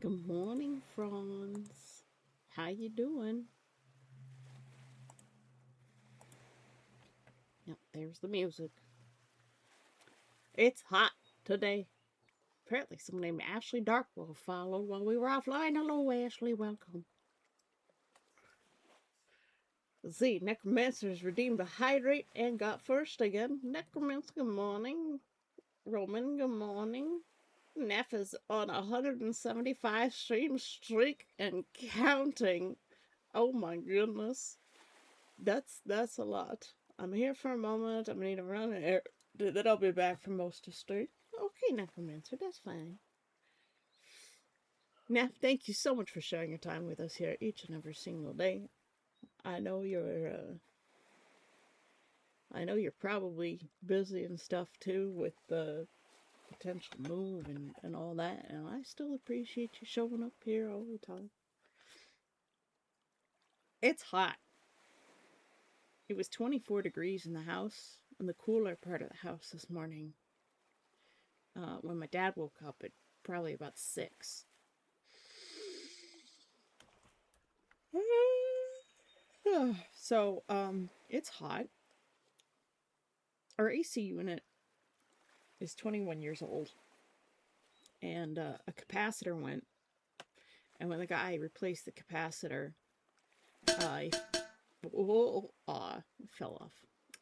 Good morning, Franz. How you doing? Yep, there's the music. It's hot today. Apparently, someone named Ashley Darkwolf followed while we were offline. Hello, Ashley. Welcome. Z, Necromancers redeemed the hydrate and got first again. Necromancer, good morning. Roman, good morning. Neff is on a 175 stream streak and counting. Oh my goodness. That's a lot. I'm here for a moment. I'm gonna need to run an then I'll be back for most of street. Okay, Necromancer, that's fine. Neff, thank you so much for sharing your time with us here each and every single day. I know you're probably busy and stuff too with the potential move and all that, and I still appreciate you showing up here all the time. It's hot. It was 24 degrees in the house, in the cooler part of the house this morning. When my dad woke up at probably about 6. So, it's hot. Our AC unit is 21 years old, and a capacitor went. And when the guy replaced the capacitor, I fell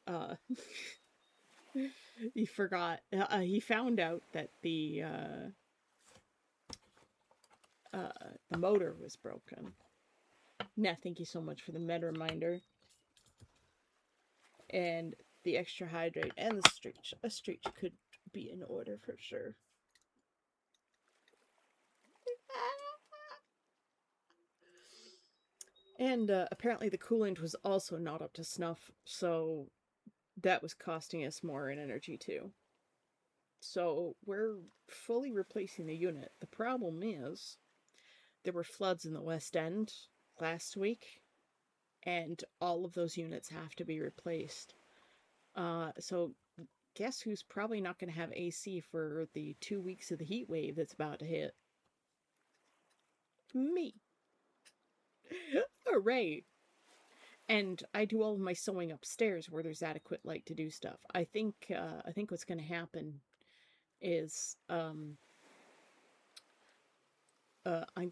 off. He forgot. He found out that the motor was broken. Nah, thank you so much for the meta reminder. And the extra hydrate and the street. A street could be in order for sure. And apparently the coolant was also not up to snuff, so that was costing us more in energy too. So we're fully replacing the unit. The problem is there were floods in the West End last week, and all of those units have to be replaced. So guess who's probably not going to have AC for the 2 weeks of the heat wave that's about to hit? Me. Hooray. And I do all of my sewing upstairs where there's adequate light to do stuff. I think what's going to happen is I'm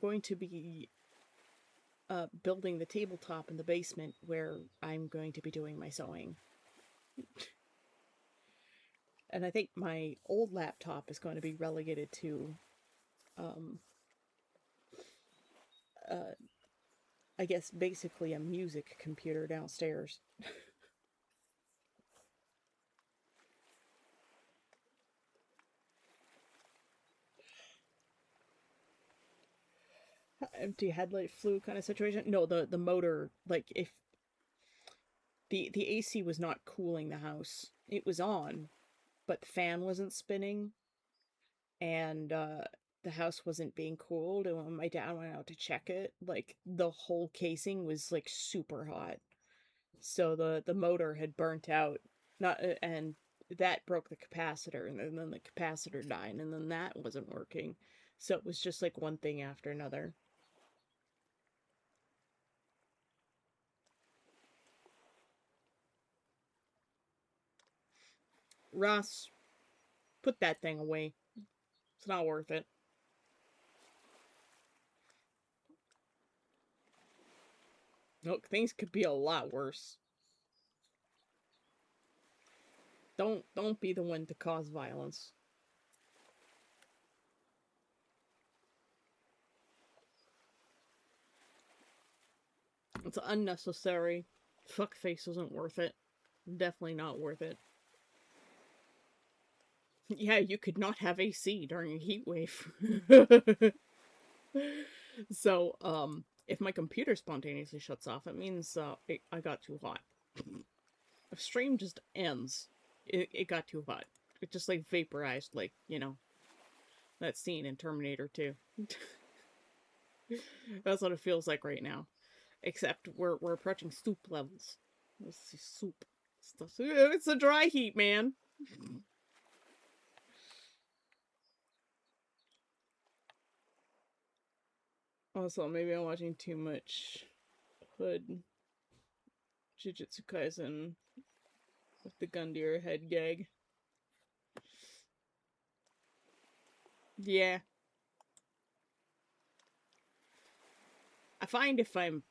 going to be building the tabletop in the basement where I'm going to be doing my sewing. And I think my old laptop is going to be relegated to I guess basically a music computer downstairs. Empty headlight flu kind of situation. No, the motor, like, if the AC was not cooling the house. It was on, but the fan wasn't spinning, and the house wasn't being cooled. And when my dad went out to check it, like, the whole casing was like super hot. So the motor had burnt out, not and that broke the capacitor, and then the capacitor died, and then that wasn't working. So it was just like one thing after another. Ross, put that thing away. It's not worth it. Look, things could be a lot worse. Don't be the one to cause violence. It's unnecessary. Fuckface isn't worth it. Definitely not worth it. Yeah, you could not have AC during a heat wave. So, if my computer spontaneously shuts off, it means I got too hot. If stream just ends, it got too hot. It just like vaporized, like, that scene in Terminator 2. That's what it feels like right now. Except we're approaching soup levels. Let's see, soup. It's a dry heat, man. Also, maybe I'm watching too much Hood Jujutsu Kaisen with the gun to your head gag. Yeah. I find if I'm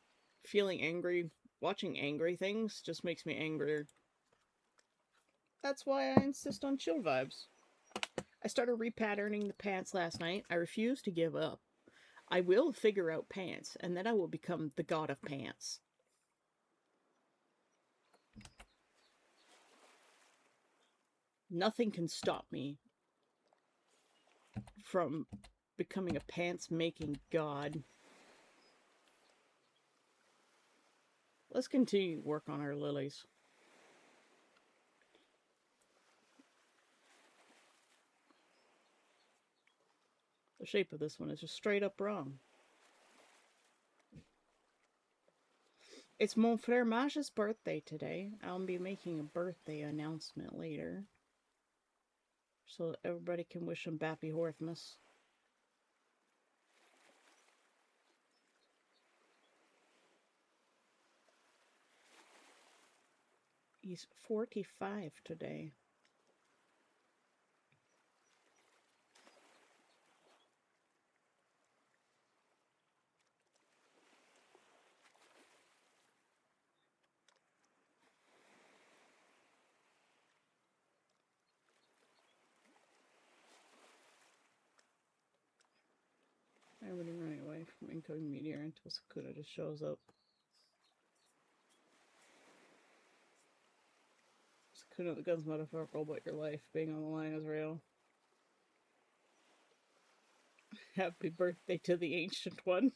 feeling angry, watching angry things just makes me angrier. That's why I insist on chill vibes. I started repatterning the pants last night. I refuse to give up. I will figure out pants, and then I will become the god of pants. Nothing can stop me from becoming a pants making god. Let's continue to work on our lilies. The shape of this one is just straight up wrong. It's mon frère Mage's birthday today. I'll be making a birthday announcement later, so everybody can wish him Bappy Horthmas. He's 45 today. Everybody running away from incoming meteor until Sakuna just shows up. Sakuna, the gun's metaphorical, but your life being on the line is real. Happy birthday to the ancient one.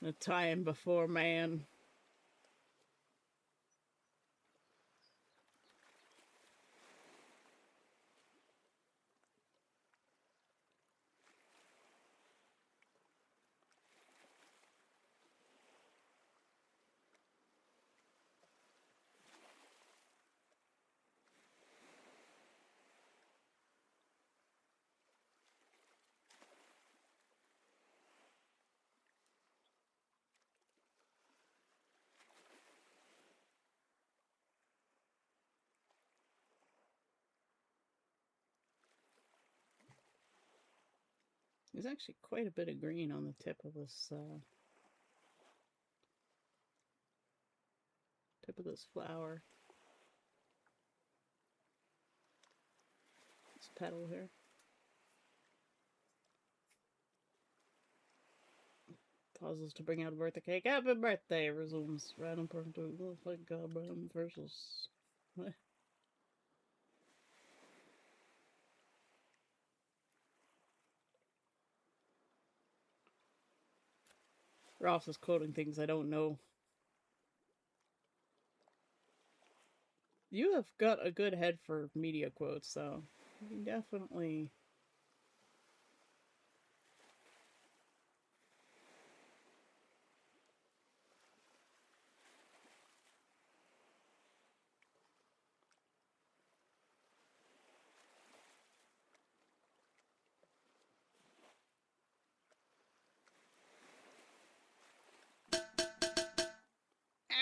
The time before man. There's actually quite a bit of green on the tip of this flower. This petal here. Pauses to bring out a birthday cake. Happy birthday! Resumes. Random person to look like God random versus. What? Ross is quoting things I don't know. You have got a good head for media quotes, so you can definitely.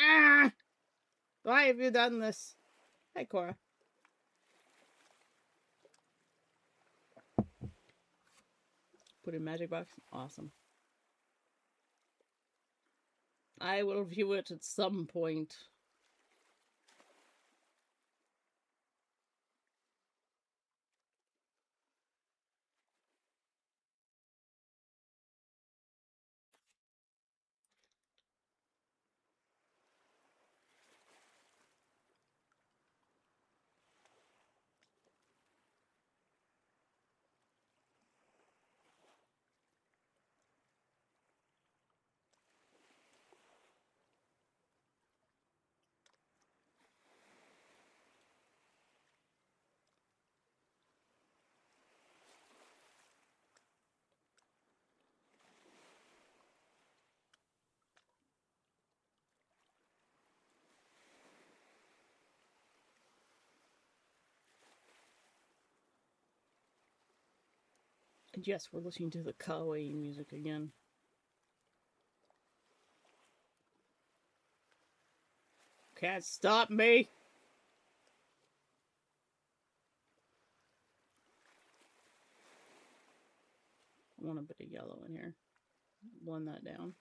Ah! Why have you done this? Hi, Cora. Put in magic box. Awesome. I will view it at some point. And yes, we're listening to the kawaii music again. Can't stop me! I want a bit of yellow in here. Blend that down.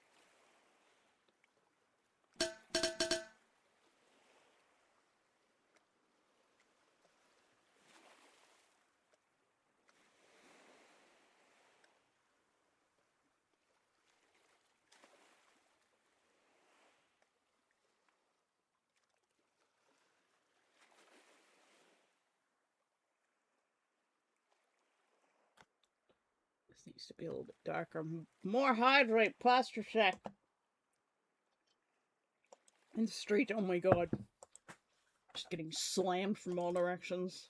This needs to be a little bit darker. More hydrate, plaster shack. In the street, oh my god. Just getting slammed from all directions.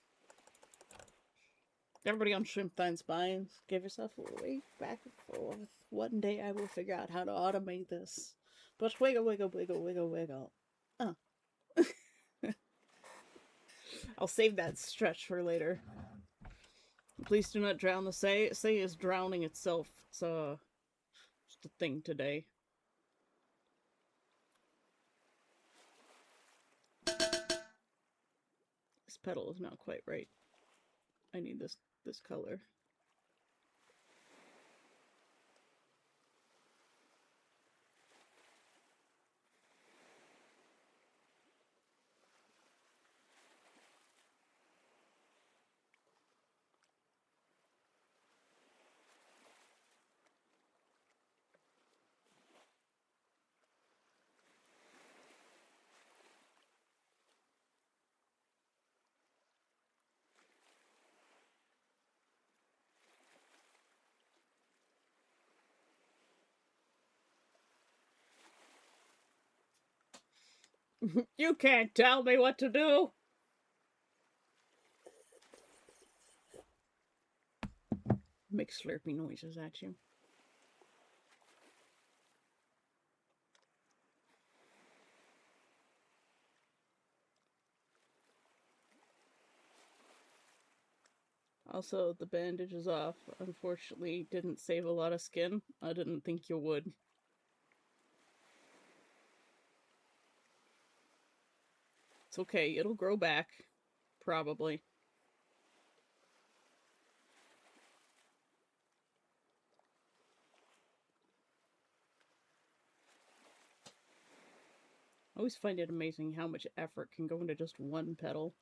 Everybody on Shrimp Fine Spines, give yourself a week back and forth. One day I will figure out how to automate this. But wiggle, wiggle, wiggle, wiggle, wiggle. Oh. I'll save that stretch for later. Please do not drown the Say. Say is drowning itself. It's just a thing today. This petal is not quite right. I need this color. You can't tell me what to do! Make slurpy noises at you. Also, the bandage is off. Unfortunately, didn't save a lot of skin. I didn't think you would. It's okay, it'll grow back. Probably. I always find it amazing how much effort can go into just one petal.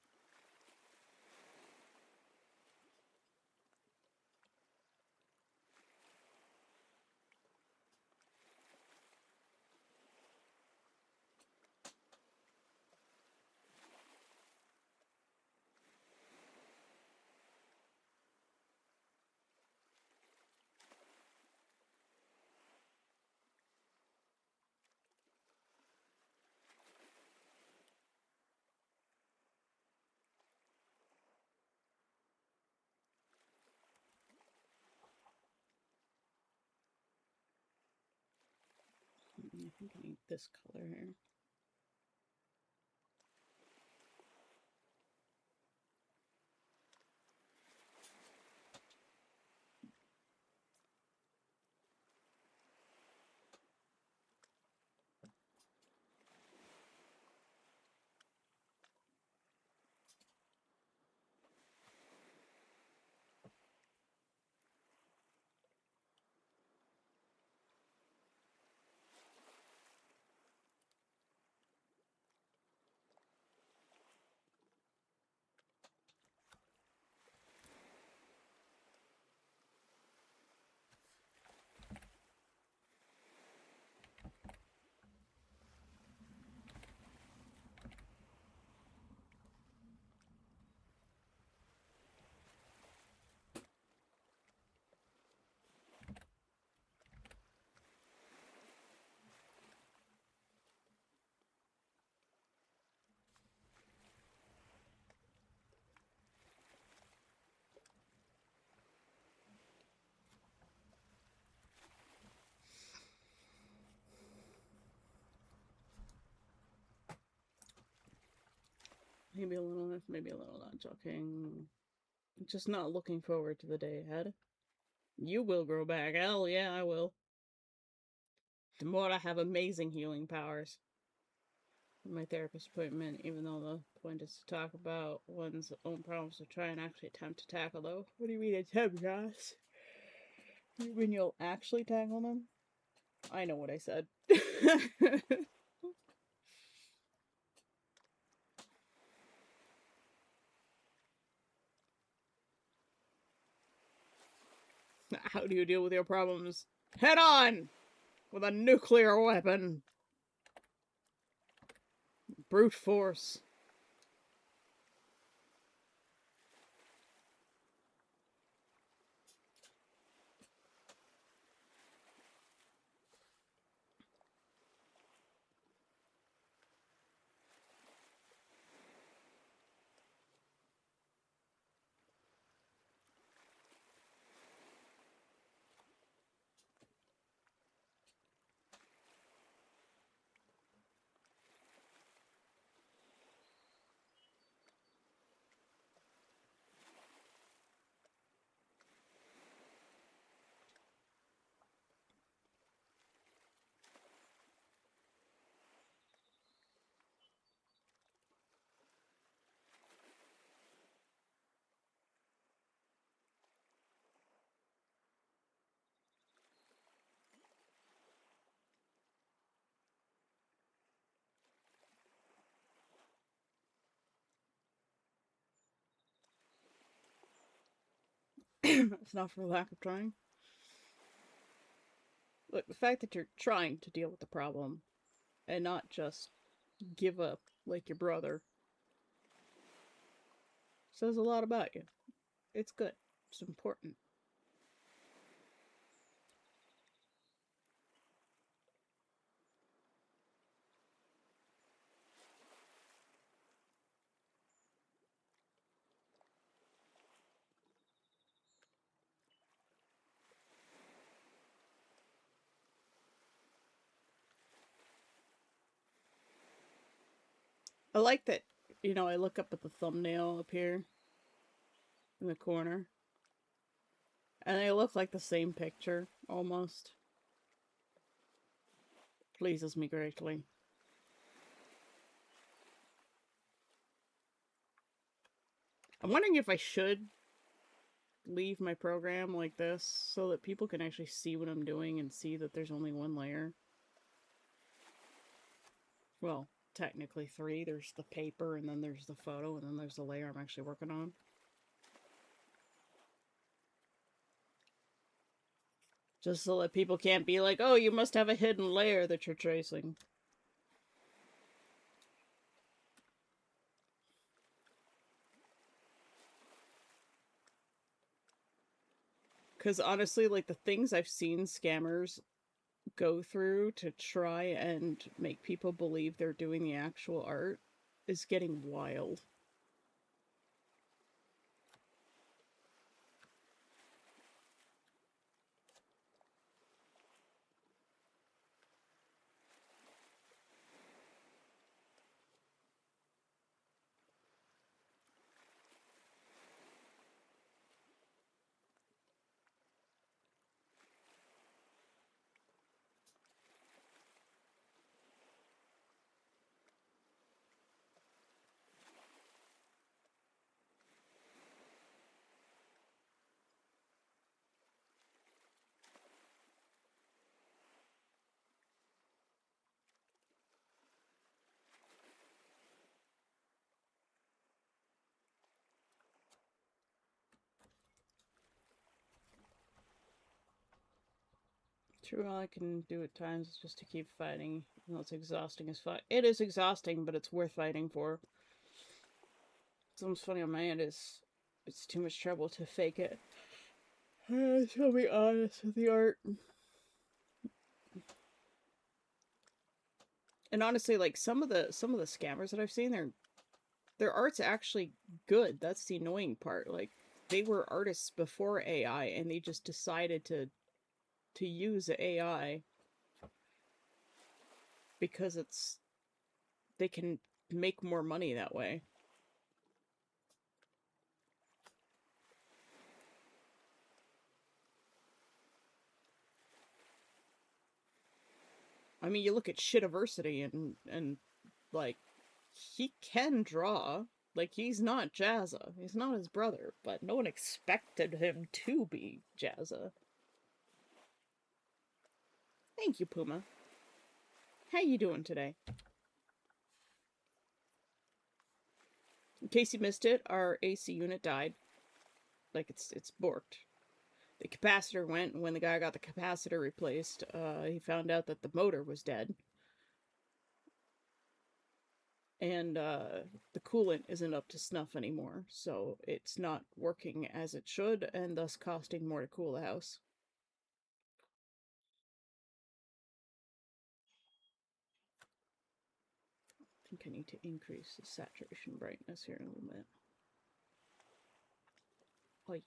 I think I need this color here. Maybe a little, maybe a little not joking. Just not looking forward to the day ahead. You will grow back. Hell yeah, I will. The more I have amazing healing powers. My therapist appointment, even though the point is to talk about one's own problems, to try and actually attempt to tackle them. What do you mean attempt, guys? When you'll actually tackle them? I know what I said. How do you deal with your problems? Head on! With a nuclear weapon! Brute force. It's not for lack of trying. Look, the fact that you're trying to deal with the problem and not just give up like your brother says a lot about you. It's good. It's important. I like that, I look up at the thumbnail up here in the corner, and they look like the same picture, almost. Pleases me greatly. I'm wondering if I should leave my program like this so that people can actually see what I'm doing and see that there's only one layer. Well, technically three. There's the paper, and then there's the photo, and then there's the layer I'm actually working on. Just so that people can't be like, oh, you must have a hidden layer that you're tracing. Because honestly, like, the things I've seen scammers go through to try and make people believe they're doing the actual art is getting wild. True, all I can do at times is just to keep fighting. Even though it's exhausting as fuck. It is exhausting, but it's worth fighting for. Something's funny on my end is it's too much trouble to fake it. I'll be honest with the art. And honestly, like some of the scammers that I've seen, their art's actually good. That's the annoying part. Like, they were artists before AI, and they just decided to use AI because they can make more money that way. I mean, you look at Shittiversity and like, he can draw. Like, he's not Jazza. He's not his brother, but no one expected him to be Jazza. Thank you, Puma. How you doing today? In case you missed it, our AC unit died. Like, it's borked. The capacitor went, and when the guy got the capacitor replaced, he found out that the motor was dead. And the coolant isn't up to snuff anymore, so it's not working as it should, and thus costing more to cool the house. I think I need to increase the saturation brightness here in a little bit. Oh yeah.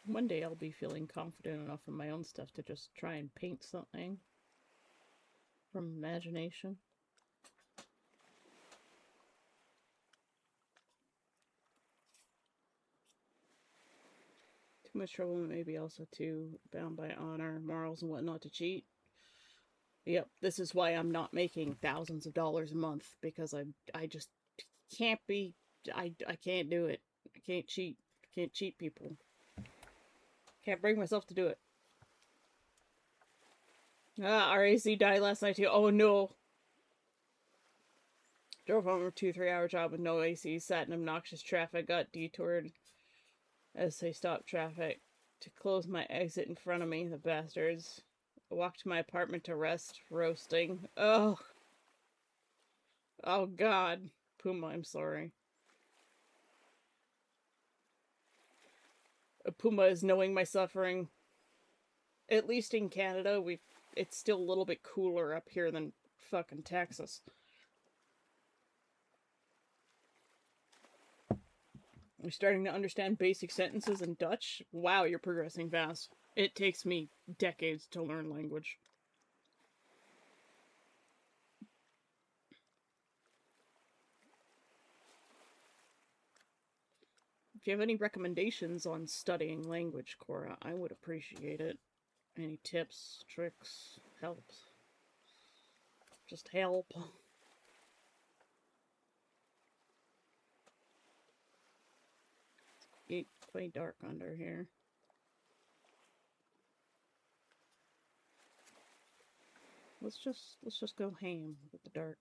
One day I'll be feeling confident enough in my own stuff to just try and paint something from imagination. Too much trouble, maybe also too bound by honor, morals, and whatnot to cheat. Yep, this is why I'm not making thousands of dollars a month, because I just can't be. I can't do it. I can't cheat. I can't cheat people. Can't bring myself to do it. Our AC died last night too. Oh no. Drove home from a 2-3 hour job with no AC, sat in obnoxious traffic, got detoured as they stopped traffic to close my exit in front of me, the bastards. I walked to my apartment to rest, roasting. Oh. Oh god. Puma, I'm sorry. Puma is knowing my suffering. At least in Canada, it's still a little bit cooler up here than fucking Texas. You're starting to understand basic sentences in Dutch? Wow, you're progressing fast. It takes me decades to learn language. If you have any recommendations on studying language, Cora, I would appreciate it. Any tips, tricks, helps? Just help. It's quite dark under here. Let's just go ham with the dark.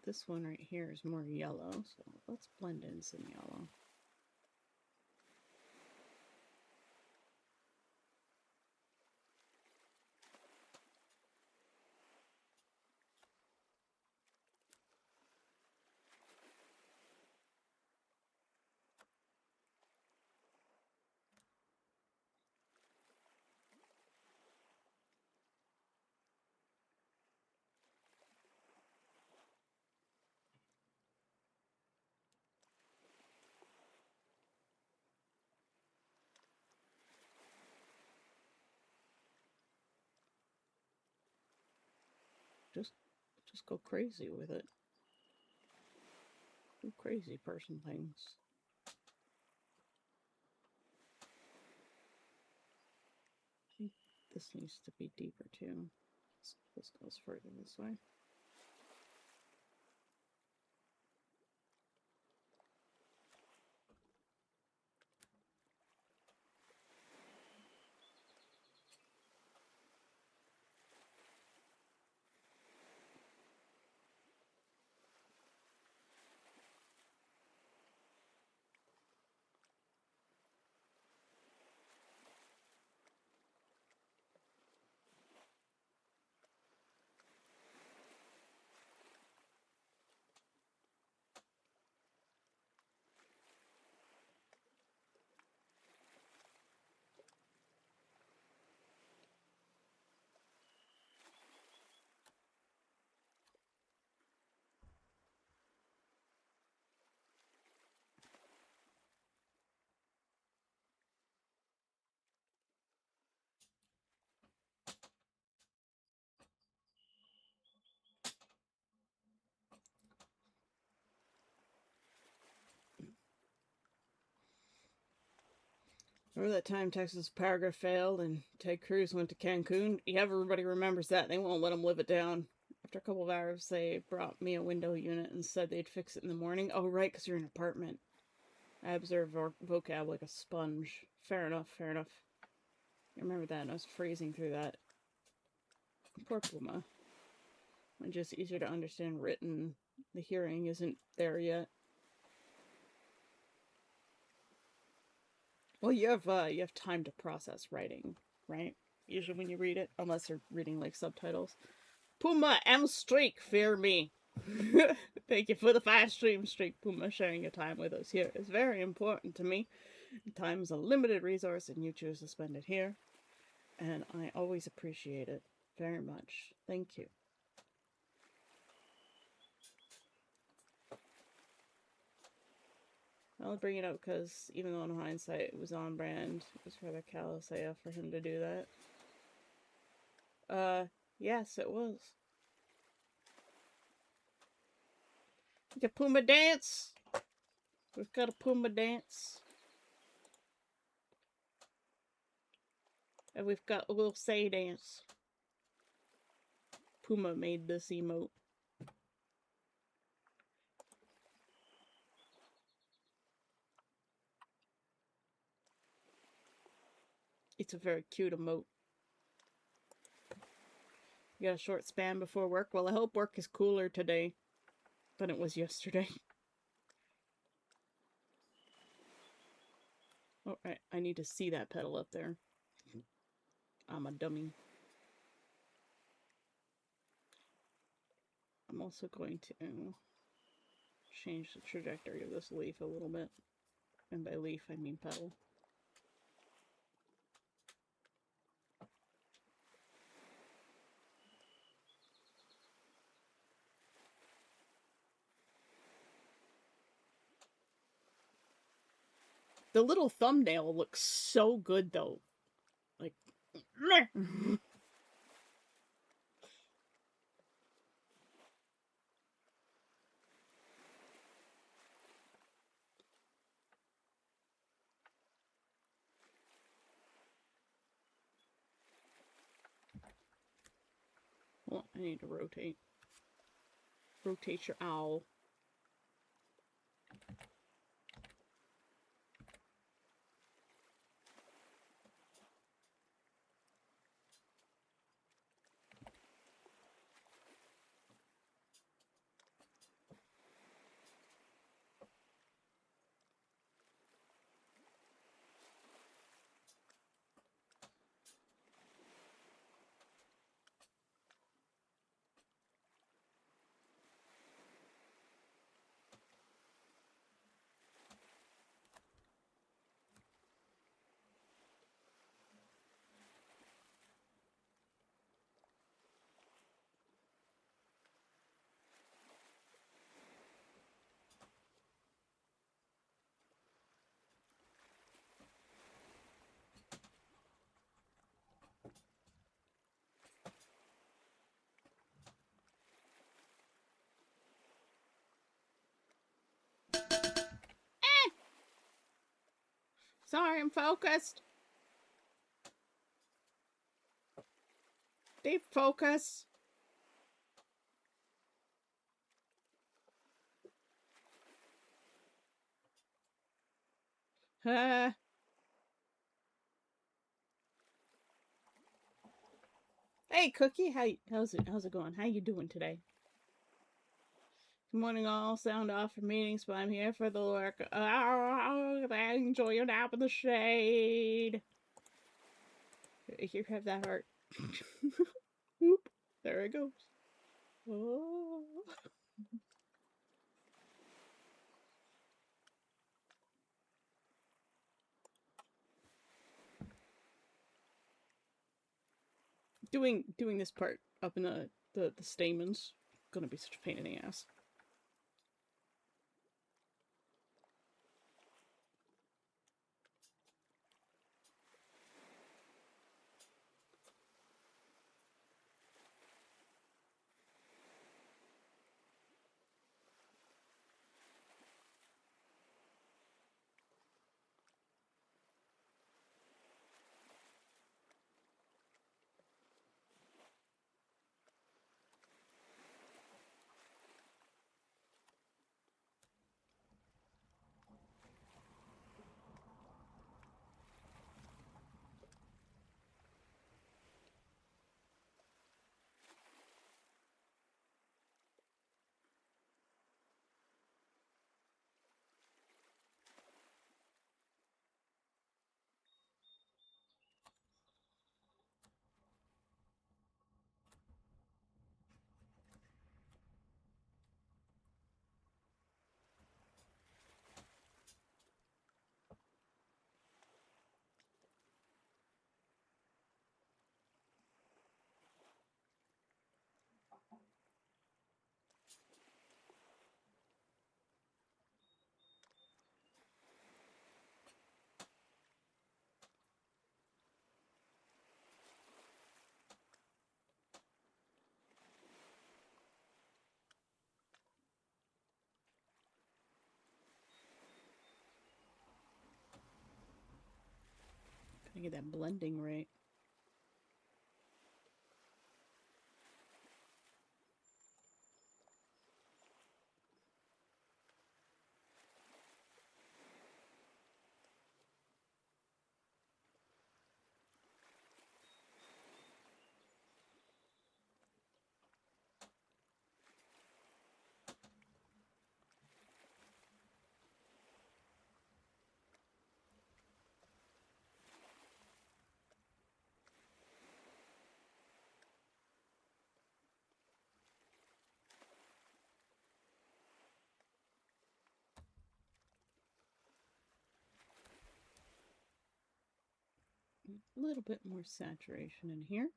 This one right here is more yellow, so let's blend in some yellow. Just go crazy with it. Do crazy person things. I think this needs to be deeper too. This goes further this way. Remember that time Texas Paragraph failed and Ted Cruz went to Cancun? Yeah, everybody remembers that. They won't let him live it down. After a couple of hours, they brought me a window unit and said they'd fix it in the morning. Oh, right, because you're in an apartment. I observe vocab like a sponge. Fair enough, fair enough. I remember that, and I was phrasing through that. Poor Puma. It's just easier to understand written. The hearing isn't there yet. Well, you have time to process writing, right? Usually when you read it, unless you're reading like subtitles. Puma M Streak, fear me. Thank you for the 5-stream streak, Puma. Sharing your time with us here is very important to me. Time is a limited resource, and you choose to spend it here. And I always appreciate it very much. Thank you. I'll bring it up because even though in hindsight it was on brand, it was rather callous AF for him to do that. Yes, it was. The Puma dance. We've got a Puma dance. And we've got a little say dance. Puma made this emote. It's a very cute emote. You got a short span before work? Well, I hope work is cooler today than it was yesterday. Oh, I need to see that pedal up there. I'm a dummy. I'm also going to change the trajectory of this leaf a little bit. And by leaf, I mean pedal. The little thumbnail looks so good, though. Like, well, I need to rotate. Rotate your owl. Sorry, I'm focused. Stay focused. Hey, Cookie, how's it going? How you doing today? Good morning, all. Sound off for meetings, but I'm here for the work. Enjoy your nap in the shade. Here, have that heart. Oop, there it goes. Oh. Doing this part up in the stamens gonna be such a pain in the ass. Gotta get that blending right. A little bit more saturation in here.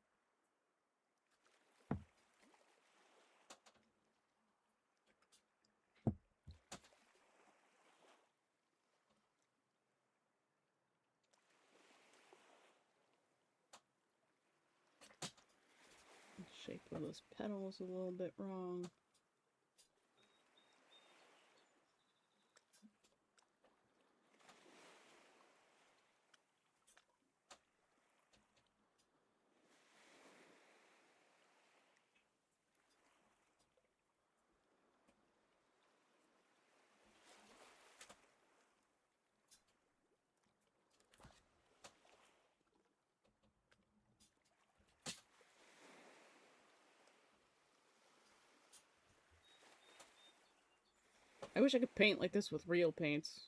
Shape of those petals a little bit wrong. I wish I could paint like this with real paints.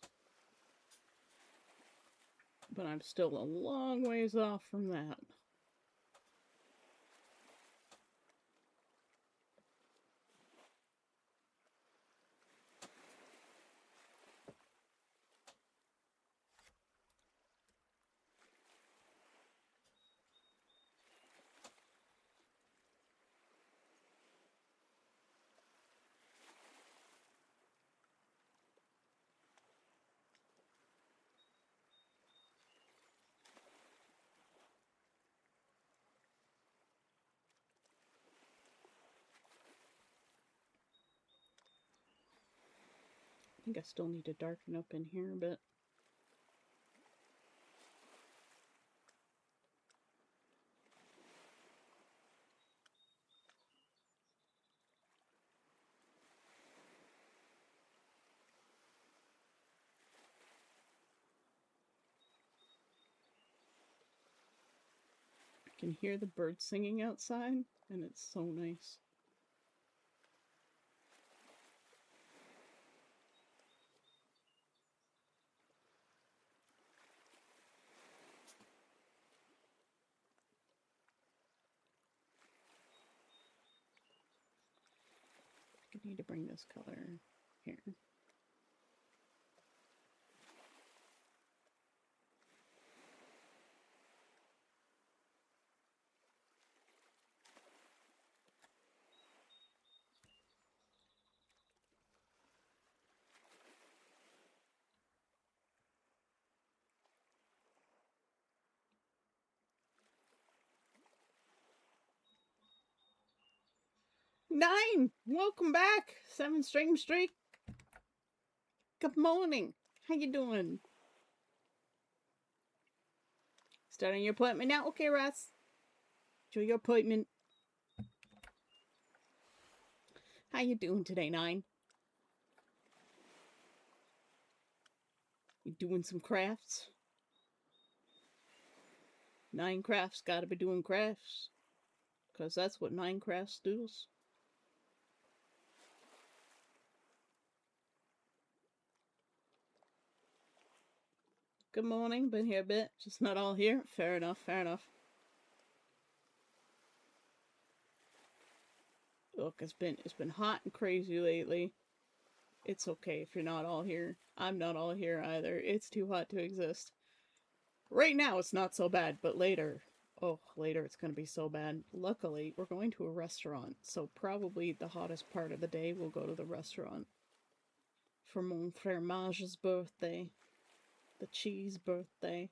But I'm still a long ways off from that. I think I still need to darken up in here a bit. Can hear the birds singing outside, and it's so nice. I need to bring this color here. Nine! Welcome back! 7 stream streak. Good morning. How you doing? Starting your appointment now? Okay, Russ. Enjoy your appointment. How you doing today, Nine? You doing some crafts? Nine Crafts gotta be doing crafts. Because that's what Nine Crafts does. Good morning. Been here a bit. Just not all here. Fair enough. Fair enough. Look, it's been hot and crazy lately. It's okay if you're not all here. I'm not all here either. It's too hot to exist. Right now it's not so bad, but later, oh, later it's going to be so bad. Luckily, we're going to a restaurant, so probably the hottest part of the day we'll go to the restaurant for mon fromage's birthday, the cheese birthday.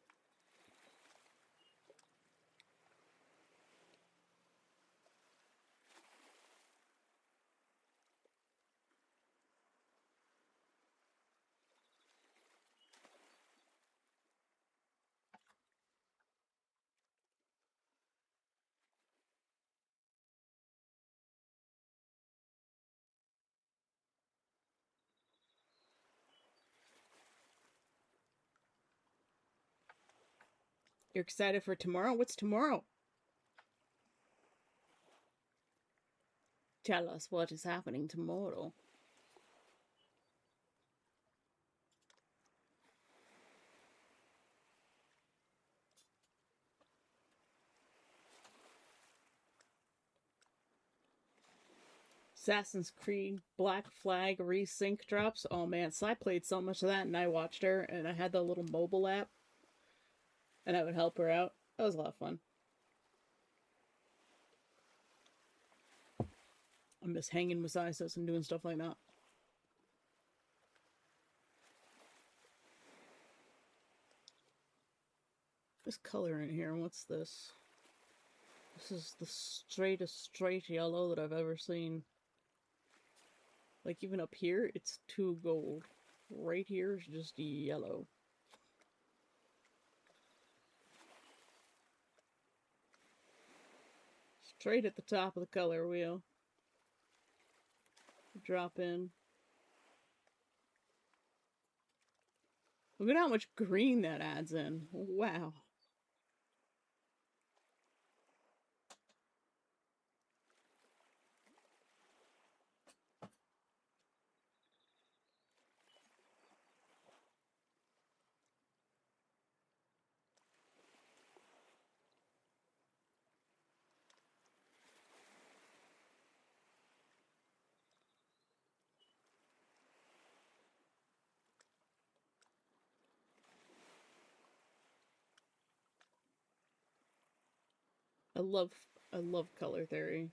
You're excited for tomorrow? What's tomorrow? Tell us what is happening tomorrow. Assassin's Creed Black Flag resync drops. Oh man, so I played so much of that and I watched her and I had the little mobile app and I would help her out. That was a lot of fun. I miss hanging with Isis and doing stuff like that. This color in here, what's this? This is the straightest straight yellow that I've ever seen. Like even up here, it's too gold. Right here is just yellow. Straight at the top of the color wheel. Drop in. Look at how much green that adds in. Wow. I love color theory.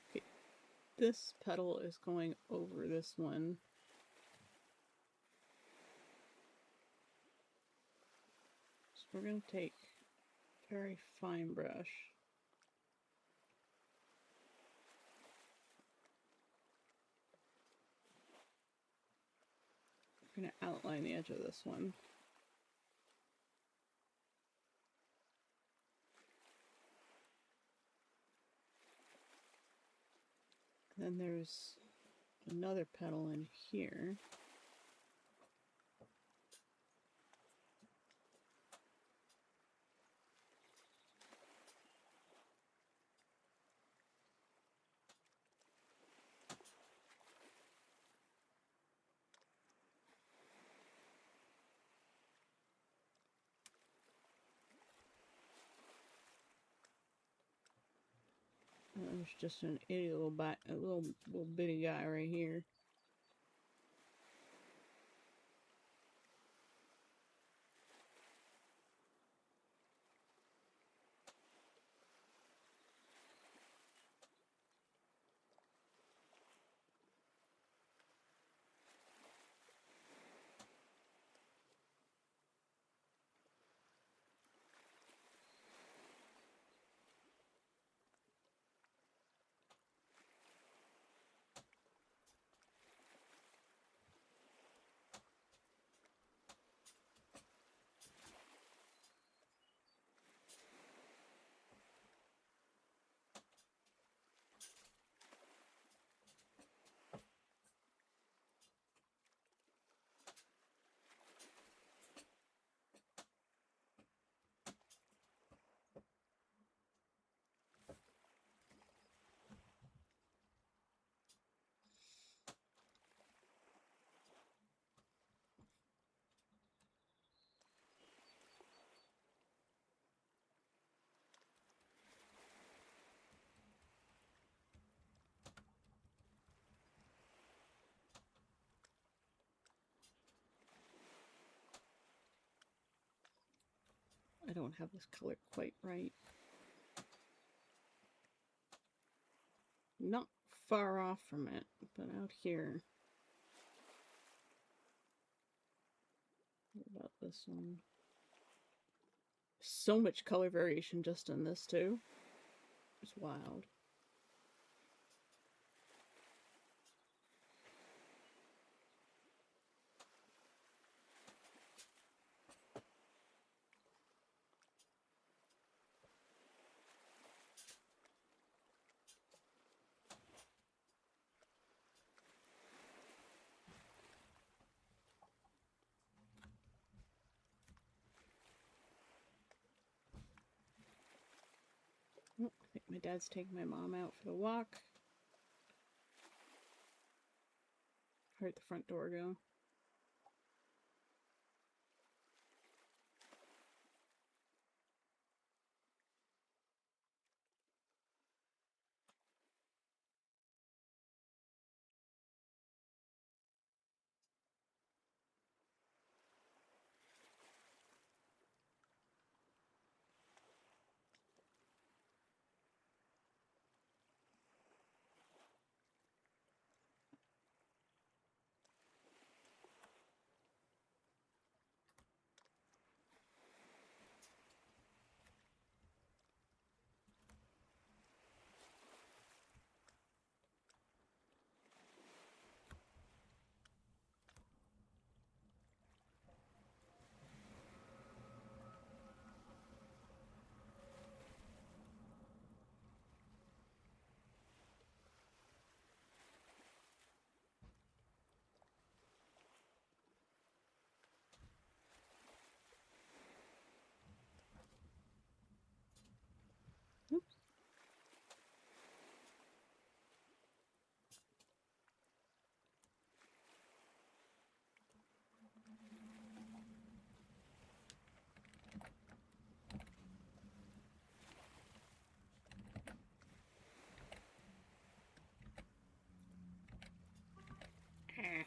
Okay, this petal is going over this one. So we're gonna take a very fine brush. We're going to outline the edge of this one. Then there's another petal in here. There's just an itty little little bitty guy right here. I don't have this color quite right. Not far off from it, but out here. What about this one? So much color variation just in this too. It's wild. Oh, I think my dad's taking my mom out for the walk. Heard the front door go. Oops. Ah.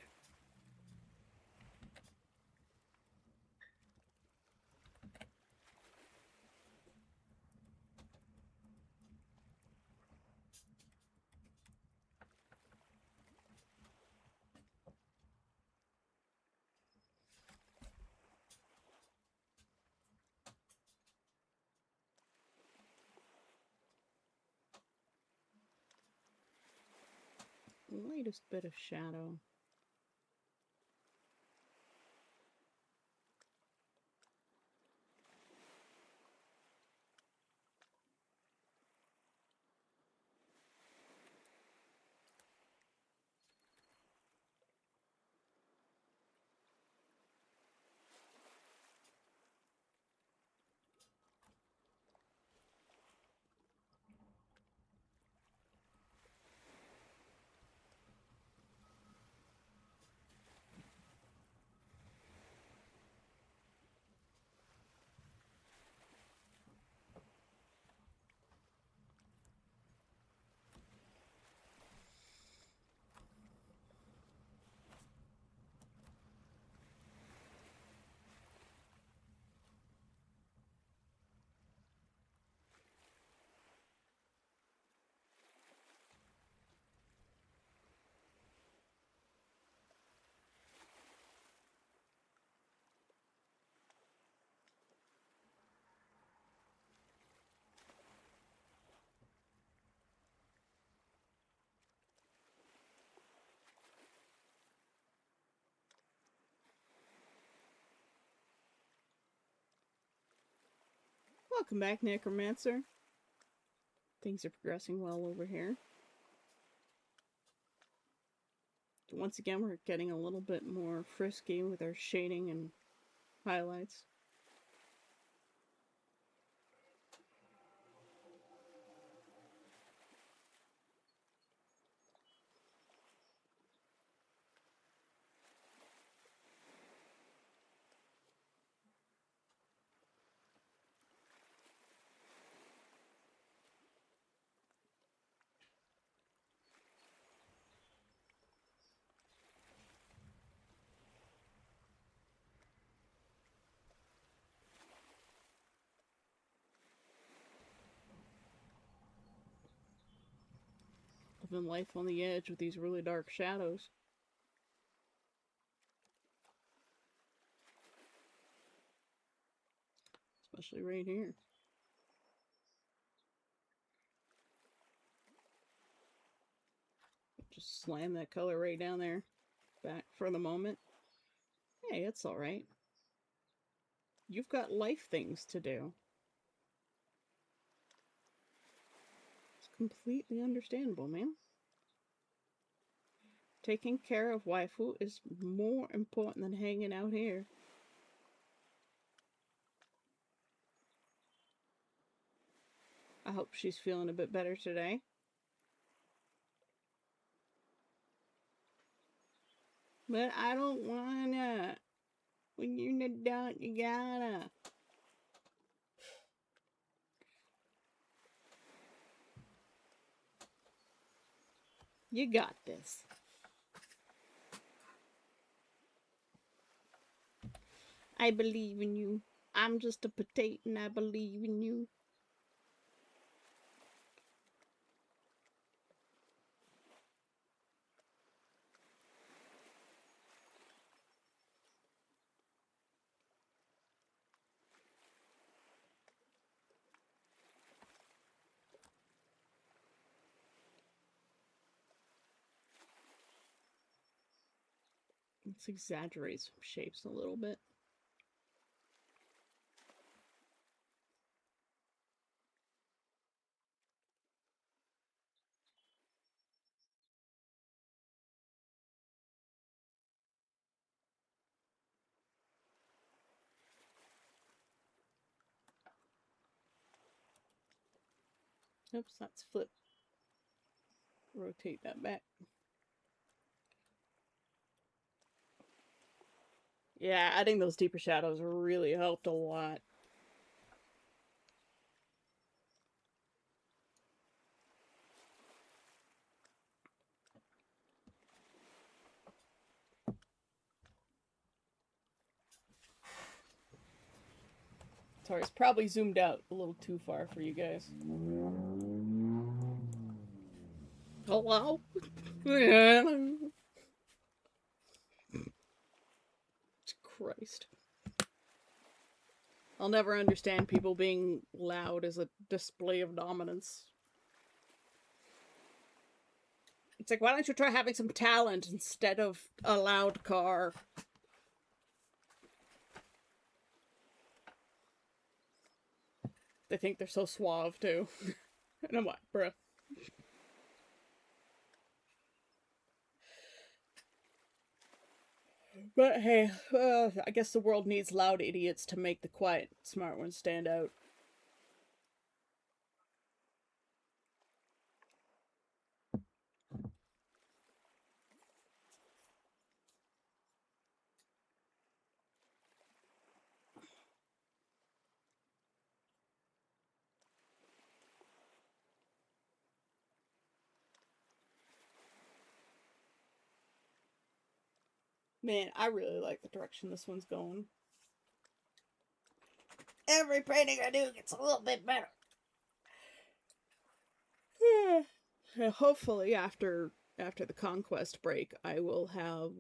Lightest bit of shadow. Welcome back, Necromancer. Things are progressing well over here. Once again, we're getting a little bit more frisky with our shading and highlights. Living life on the edge with these really dark shadows. Especially right here. Just slam that color right down there. Back for the moment. Hey, it's alright. You've got life things to do. It's completely understandable, man. Taking care of waifu is more important than hanging out here. I hope she's feeling a bit better today. But I don't wanna. When you're an adult, you gotta. You got this. I believe in you. I'm just a potato and I believe in you. Let's exaggerate some shapes a little bit. Oops, that's flip. Rotate that back. Yeah, adding those deeper shadows really helped a lot. Sorry, it's probably zoomed out a little too far for you guys. Hello? Christ. I'll never understand people being loud as a display of dominance. It's like, why don't you try having some talent instead of a loud car? They think they're so suave, too. And I'm like, bruh. But hey, I guess the world needs loud idiots to make the quiet, smart ones stand out. Man, I really like the direction this one's going. Every painting I do gets a little bit better. Hopefully, after the conquest break, I will have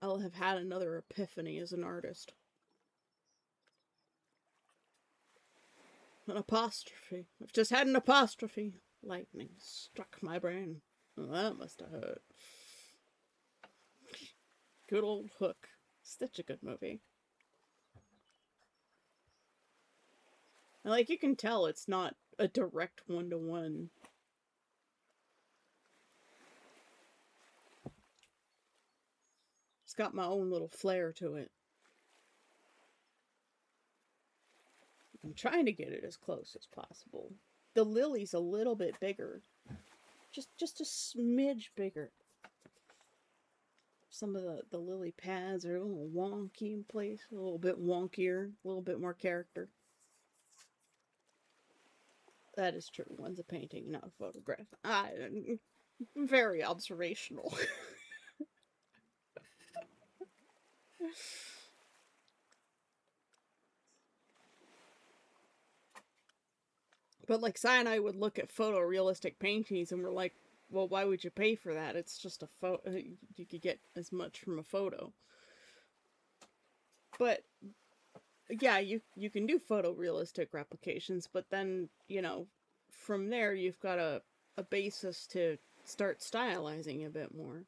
I'll have had another epiphany as an artist. An apostrophe. I've just had an apostrophe. Lightning struck my brain. Well, that must have hurt. Good old Hook. Such a good movie. And, like, you can tell it's not a direct one-to-one. It's got my own little flair to it. I'm trying to get it as close as possible. The lily's a little bit bigger. Just a smidge bigger. Some of the lily pads are a little wonky in place, a little bit wonkier, a little bit more character. That is true. One's a painting, not a photograph. I'm very observational. But, like, Sai and I would look at photorealistic paintings and we're like, well, why would you pay for that? It's just a photo. You could get as much from a photo. But, yeah, you can do photorealistic replications, but then, you know, from there you've got a basis to start stylizing a bit more.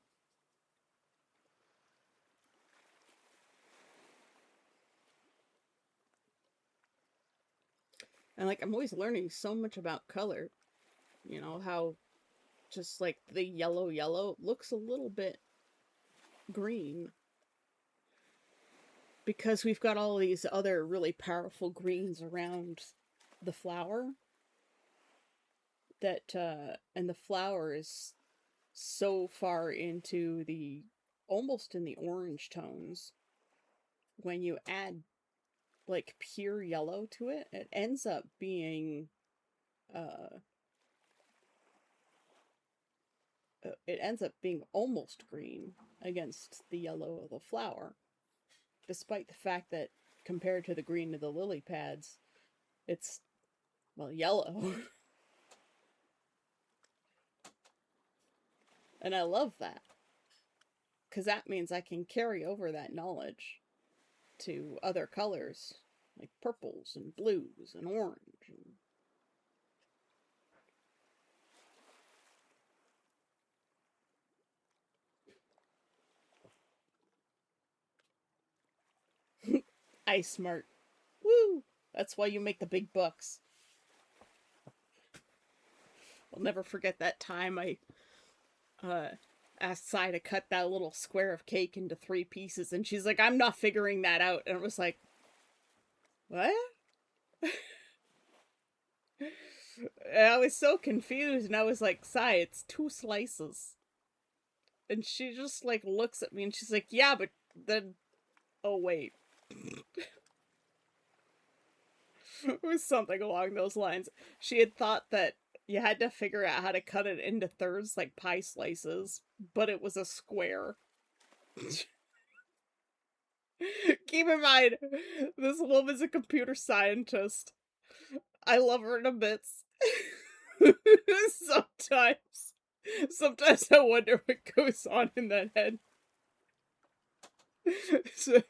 And, like, I'm always learning so much about color. You know, how just, like, the yellow looks a little bit green. Because we've got all these other really powerful greens around the flower. That, and the flower is so far into the, almost in the orange tones. When you add, like, pure yellow to it, it ends up being, it ends up being almost green against the yellow of the flower. Despite the fact that, compared to the green of the lily pads, it's, well, yellow. And I love that. Because that means I can carry over that knowledge to other colors, like purples and blues and orange. Ice Smart. Woo! That's why you make the big bucks. I'll never forget that time I asked Sai to cut that little square of cake into 3 pieces, and she's like, I'm not figuring that out. And it was like, what? And I was so confused, and I was like, Sai, it's 2 slices. And she just, like, looks at me, and she's like, yeah, but then, oh, wait. It was something along those lines. She had thought that you had to figure out how to cut it into thirds like pie slices, but it was a square. Keep in mind, this woman's a computer scientist. I love her to bits. Sometimes I wonder what goes on in that head. So,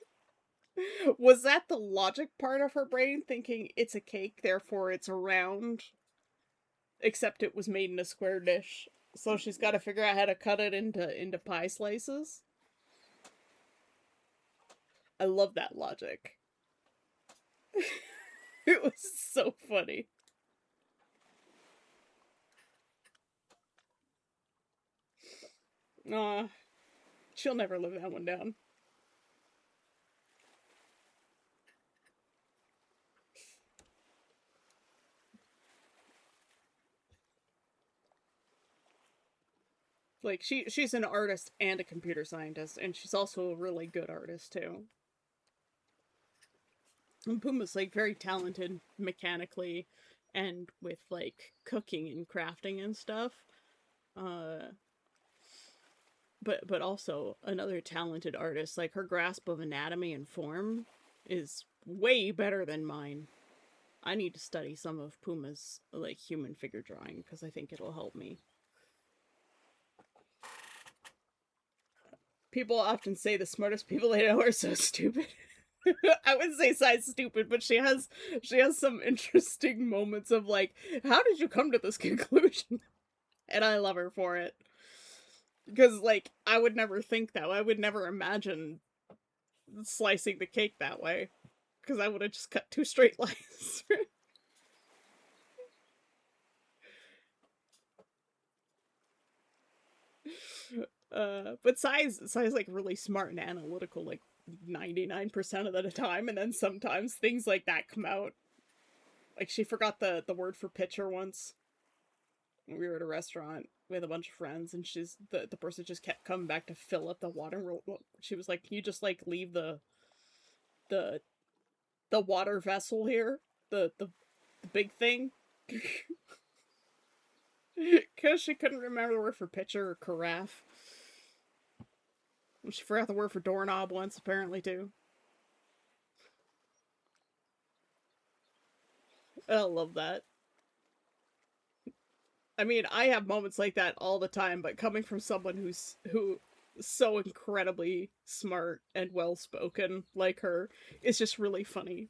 was that the logic part of her brain, thinking it's a cake, therefore it's round? Except it was made in a square dish. So she's got to figure out how to cut it into pie slices. I love that logic. It was so funny. She'll never live that one down. Like, she's an artist and a computer scientist, and she's also a really good artist, too. And Puma's, like, very talented mechanically and with, like, cooking and crafting and stuff. But also another talented artist. Like, her grasp of anatomy and form is way better than mine. I need to study some of Puma's, like, human figure drawing, because I think it'll help me. People often say the smartest people they know are so stupid. I wouldn't say Sai's stupid, but she has some interesting moments of, like, how did you come to this conclusion? And I love her for it. Because, like, I would never think that. I would never imagine slicing the cake that way. Because I would have just cut two straight lines. But Sai's like really smart and analytical, like 99% of the time, and then sometimes things like that come out. Like she forgot the word for pitcher once. We were at a restaurant with a bunch of friends, and the person just kept coming back to fill up the water. She was like, "Can you just like leave the the water vessel here, the big thing?" Because she couldn't remember the word for pitcher or carafe. She forgot the word for doorknob once, apparently, too. I love that. I mean, I have moments like that all the time, but coming from someone who so incredibly smart and well spoken like her is just really funny.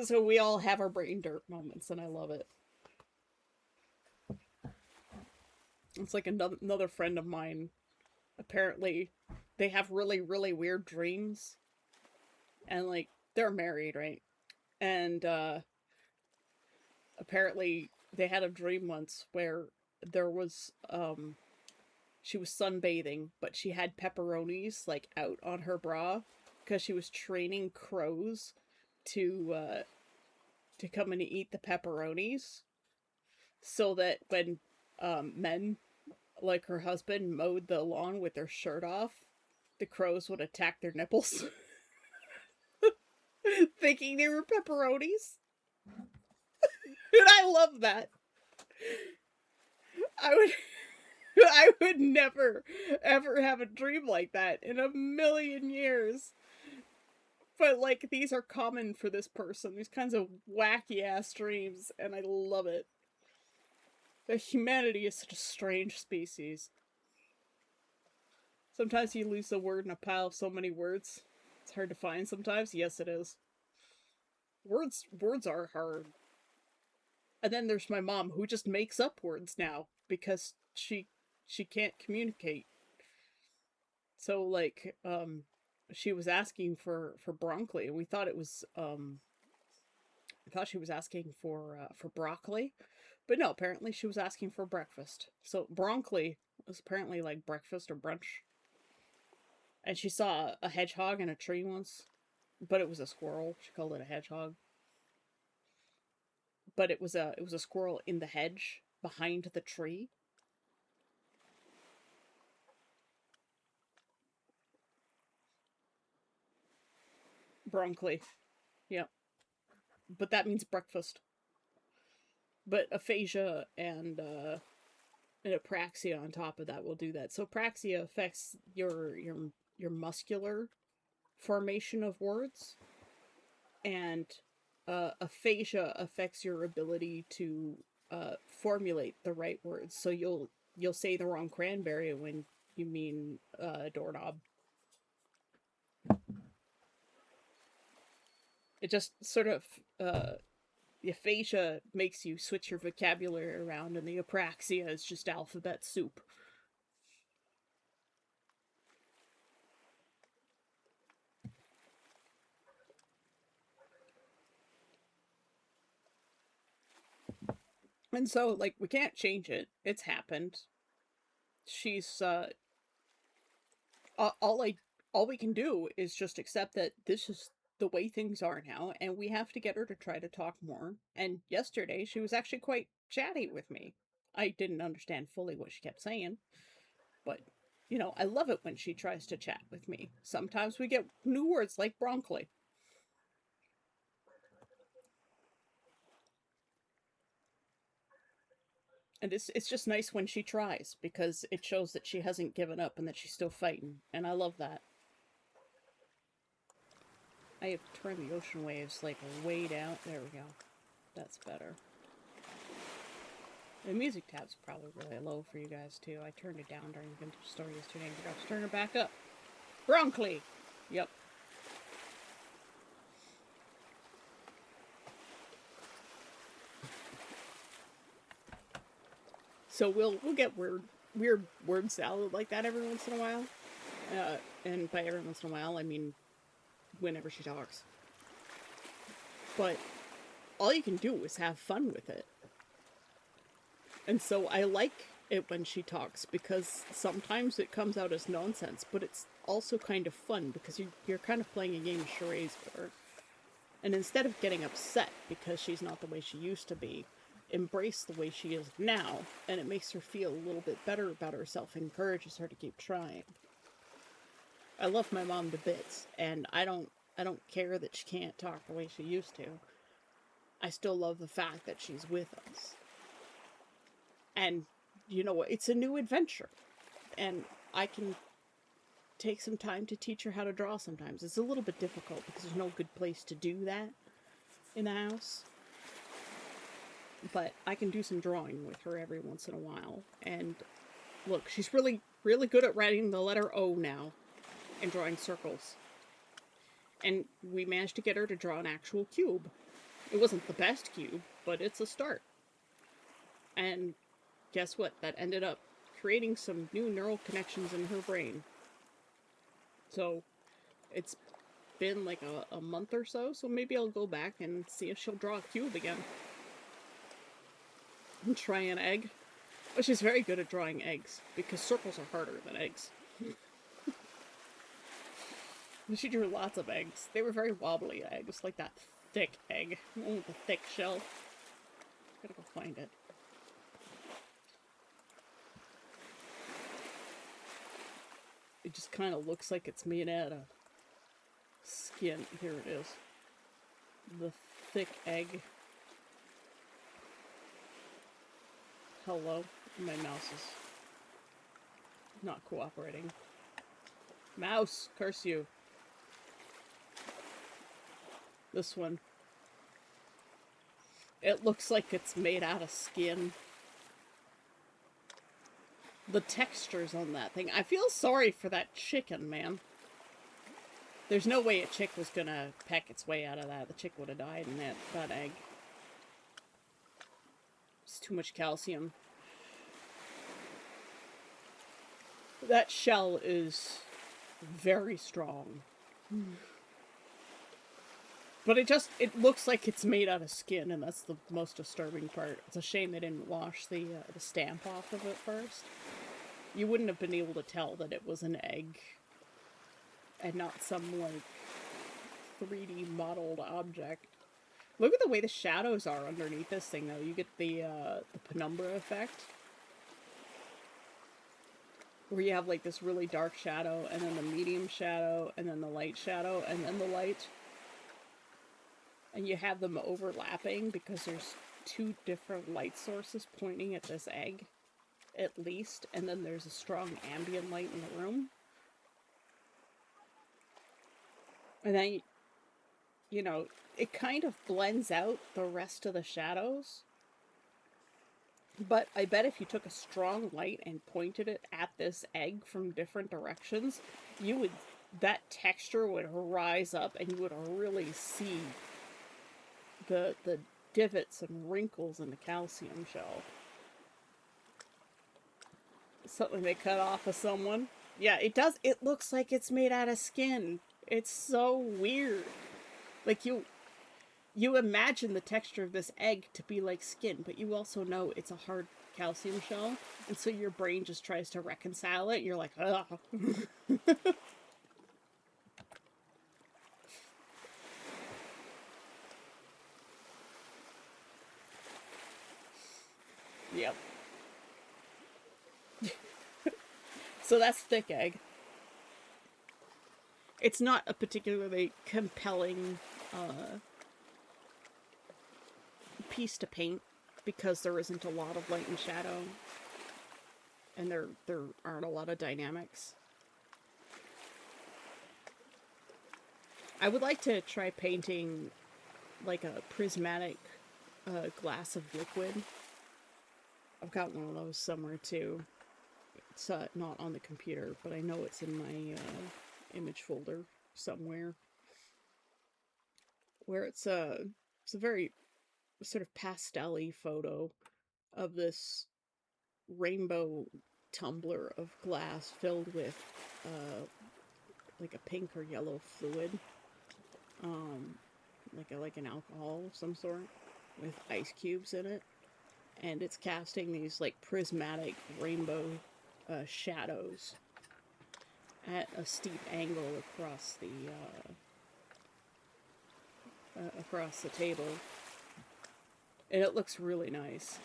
So we all have our brain dirt moments, and I love it. It's like another friend of mine. Apparently, they have really weird dreams, and like they're married, right? And apparently they had a dream once where there was she was sunbathing, but she had pepperonis like out on her bra because she was training crows to come and eat the pepperonis, so that when men like her husband mowed the lawn with their shirt off, the crows would attack their nipples, thinking they were pepperonis. And I love that. I would I would never ever have a dream like that in a million years. But like these are common for this person, these kinds of wacky ass dreams, and I love it. The humanity is such a strange species. Sometimes you lose a word in a pile of so many words. It's hard to find sometimes. Yes, it is. Words are hard. And then there's my mom who just makes up words now because she can't communicate. So like she was asking for broccoli, and we thought it was I thought she was asking for broccoli, but no, apparently she was asking for breakfast. So broccoli was apparently like breakfast or brunch. And she saw a hedgehog in a tree once, but it was a squirrel. She called it a hedgehog, but it was a squirrel in the hedge behind the tree. Broccoli, yeah, but that means breakfast. But aphasia and apraxia on top of that will do that. So apraxia affects your muscular formation of words, and aphasia affects your ability to formulate the right words. So you'll say the wrong cranberry when you mean doorknob. It just sort of the aphasia makes you switch your vocabulary around, and the apraxia is just alphabet soup. And so, like, we can't change it. It's happened. She's all I all we can do is just accept that this is the way things are now, and we have to get her to try to talk more. And yesterday, she was actually quite chatty with me. I didn't understand fully what she kept saying, but I love it when she tries to chat with me. Sometimes we get new words like broccoli. And it's just nice when she tries because it shows that she hasn't given up and that she's still fighting. And I love that. I have turned the ocean waves like way down. There we go. That's better. The music tab's probably really low for you guys too. I turned it down during the vintage story yesterday and forgot to turn it back up. Broccoli. Yep. So we'll get word weird word salad like that every once in a while. And by every once in a while, I mean whenever she talks. But all you can do is have fun with it. And so I like it when she talks because sometimes it comes out as nonsense, but it's also kind of fun because you're kind of playing a game of charades with her. And instead of getting upset because she's not the way she used to be, embrace the way she is now, and it makes her feel a little bit better about herself, encourages her to keep trying. I love my mom to bits, and I don't care that she can't talk the way she used to. I still love the fact that she's with us. And you know what? It's a new adventure. And I can take some time to teach her how to draw sometimes. It's a little bit difficult because there's no good place to do that in the house. But I can do some drawing with her every once in a while. And look, she's really, really good at writing the letter O now and drawing circles. And we managed to get her to draw an actual cube. It wasn't the best cube, but it's a start. And guess what? That ended up creating some new neural connections in her brain. So it's been like a month or so maybe I'll go back and see if she'll draw a cube again. And try an egg. But she's very good at drawing eggs, because circles are harder than eggs. She drew lots of eggs. They were very wobbly eggs, like that thick egg. Oh, the thick shell. Gotta go find it. It just kind of looks like it's made out of skin. Here it is. The thick egg. Hello. My mouse is not cooperating. Mouse, curse you. This one. It looks like it's made out of skin. The textures on that thing. I feel sorry for that chicken, man. There's no way a chick was gonna peck its way out of that. The chick would have died in that egg. It's too much calcium. That shell is very strong. But it looks like it's made out of skin, and that's the most disturbing part. It's a shame they didn't wash the stamp off of it first. You wouldn't have been able to tell that it was an egg and not some, like, 3D modeled object. Look at the way the shadows are underneath this thing, though. You get the penumbra effect, where you have, like, this really dark shadow, and then the medium shadow, and then the light shadow, and then the light. And you have them overlapping because there's two different light sources pointing at this egg, at least, and then there's a strong ambient light in the room. And then, you know, it kind of blends out the rest of the shadows. But I bet if you took a strong light and pointed it at this egg from different directions, that texture would rise up and you would really see the divots and wrinkles in the calcium shell. Something they cut off of someone. Yeah, it does. It looks like it's made out of skin. It's so weird. Like, you imagine the texture of this egg to be like skin, but you also know it's a hard calcium shell, and so your brain just tries to reconcile it. You're like, ugh. Yep. So that's thick egg. It's not a particularly compelling piece to paint because there isn't a lot of light and shadow, and there aren't a lot of dynamics. I would like to try painting like a prismatic glass of liquid. I've got one of those somewhere too. It's not on the computer, but I know it's in my image folder somewhere, where it's a very sort of pastel-y photo of this rainbow tumbler of glass filled with like a pink or yellow fluid, um, like an alcohol of some sort with ice cubes in it, and it's casting these like prismatic rainbow shadows at a steep angle across the table, and it looks really nice.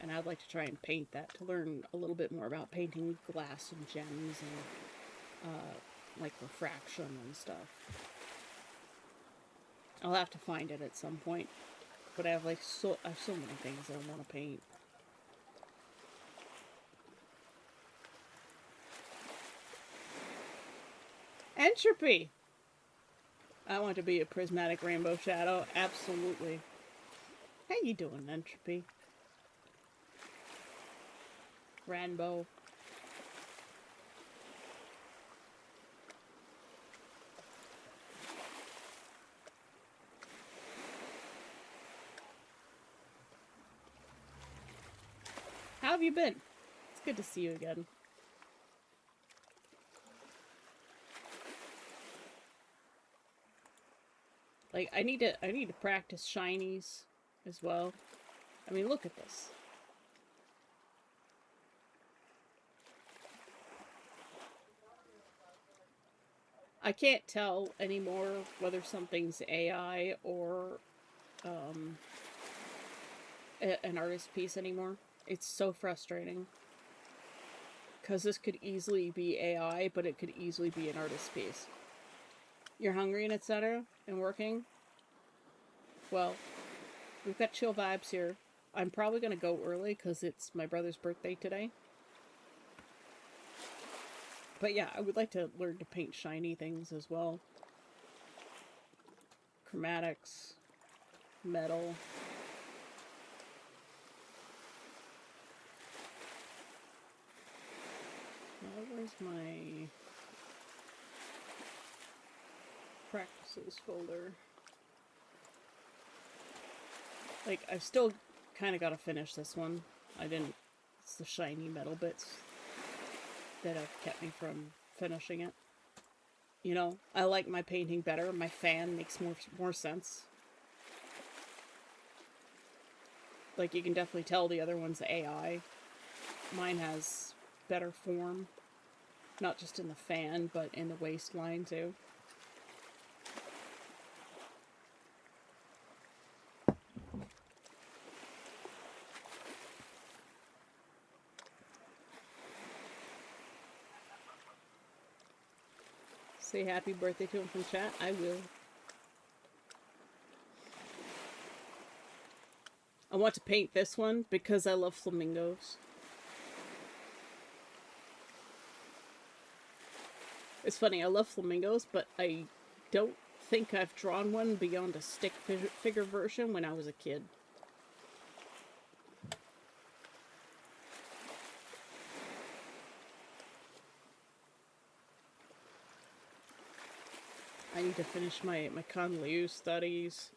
And I'd like to try and paint that to learn a little bit more about painting glass and gems and like refraction and stuff. I'll have to find it at some point, but I have so many things I want to paint. Entropy! I want to be a prismatic rainbow shadow, absolutely. How you doing, Entropy? Rainbow. How have you been? It's good to see you again. Like, I need to practice shinies as well. I mean, look at this. I can't tell anymore whether something's AI or an artist piece anymore. It's so frustrating. Because this could easily be AI, but it could easily be an artist piece. You're hungry and etc. and working? Well, we've got chill vibes here. I'm probably going to go early because it's my brother's birthday today. But yeah, I would like to learn to paint shiny things as well. Chromatics, metal. Where's my practices folder? Like, I've still kind of got to finish this one. It's the shiny metal bits that have kept me from finishing it. You know, I like my painting better. My fan makes more sense. Like, you can definitely tell the other one's AI. Mine has better form. Not just in the fan, but in the waistline, too. Say happy birthday to him from chat. I will. I want to paint this one because I love flamingos. It's funny, I love flamingos, but I don't think I've drawn one beyond a stick figure version when I was a kid. I need to finish my Conliu studies.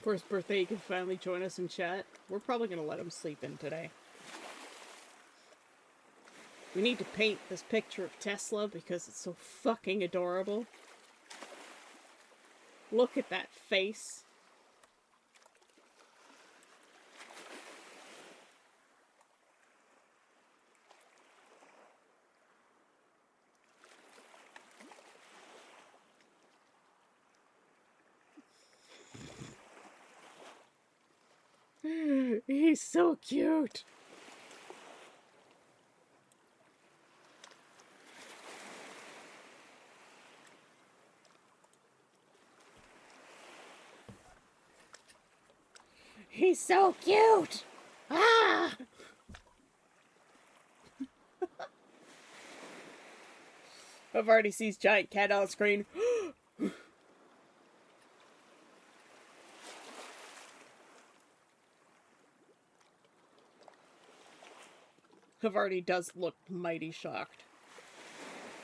For his birthday, he can finally join us in chat. We're probably going to let him sleep in today. We need to paint this picture of Tesla because it's so fucking adorable. Look at that face. He's so cute. He's so cute. Ah! I've already seen giant cat on screen. Havarti does look mighty shocked.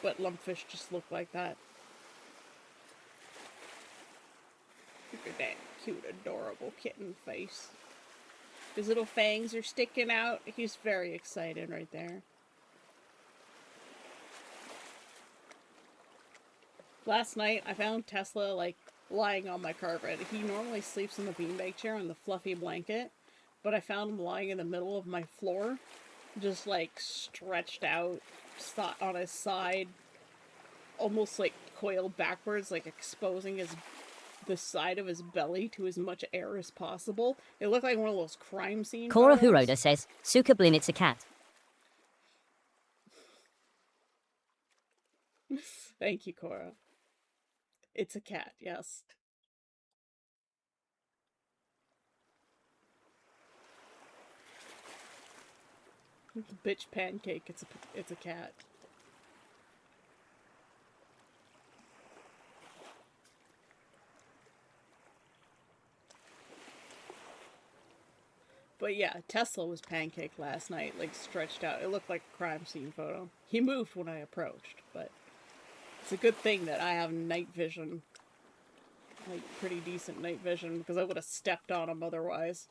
But Lumpfish just look like that. Look at that cute, adorable kitten face. His little fangs are sticking out. He's very excited right there. Last night, I found Tesla, like, lying on my carpet. He normally sleeps in the beanbag chair on the fluffy blanket, but I found him lying in the middle of my floor, just, like, stretched out on his side, almost, like, coiled backwards, like, exposing the side of his belly to as much air as possible. It looked like one of those crime scene Cora photos. Huroda says, Suka Blin, it's a cat. Thank you, Cora. It's a cat, yes. Bitch pancake, it's a cat. But yeah, Tesla was pancake last night, like stretched out. It looked like a crime scene photo. He moved when I approached, but it's a good thing that I have night vision. Like, pretty decent night vision, because I would have stepped on him otherwise.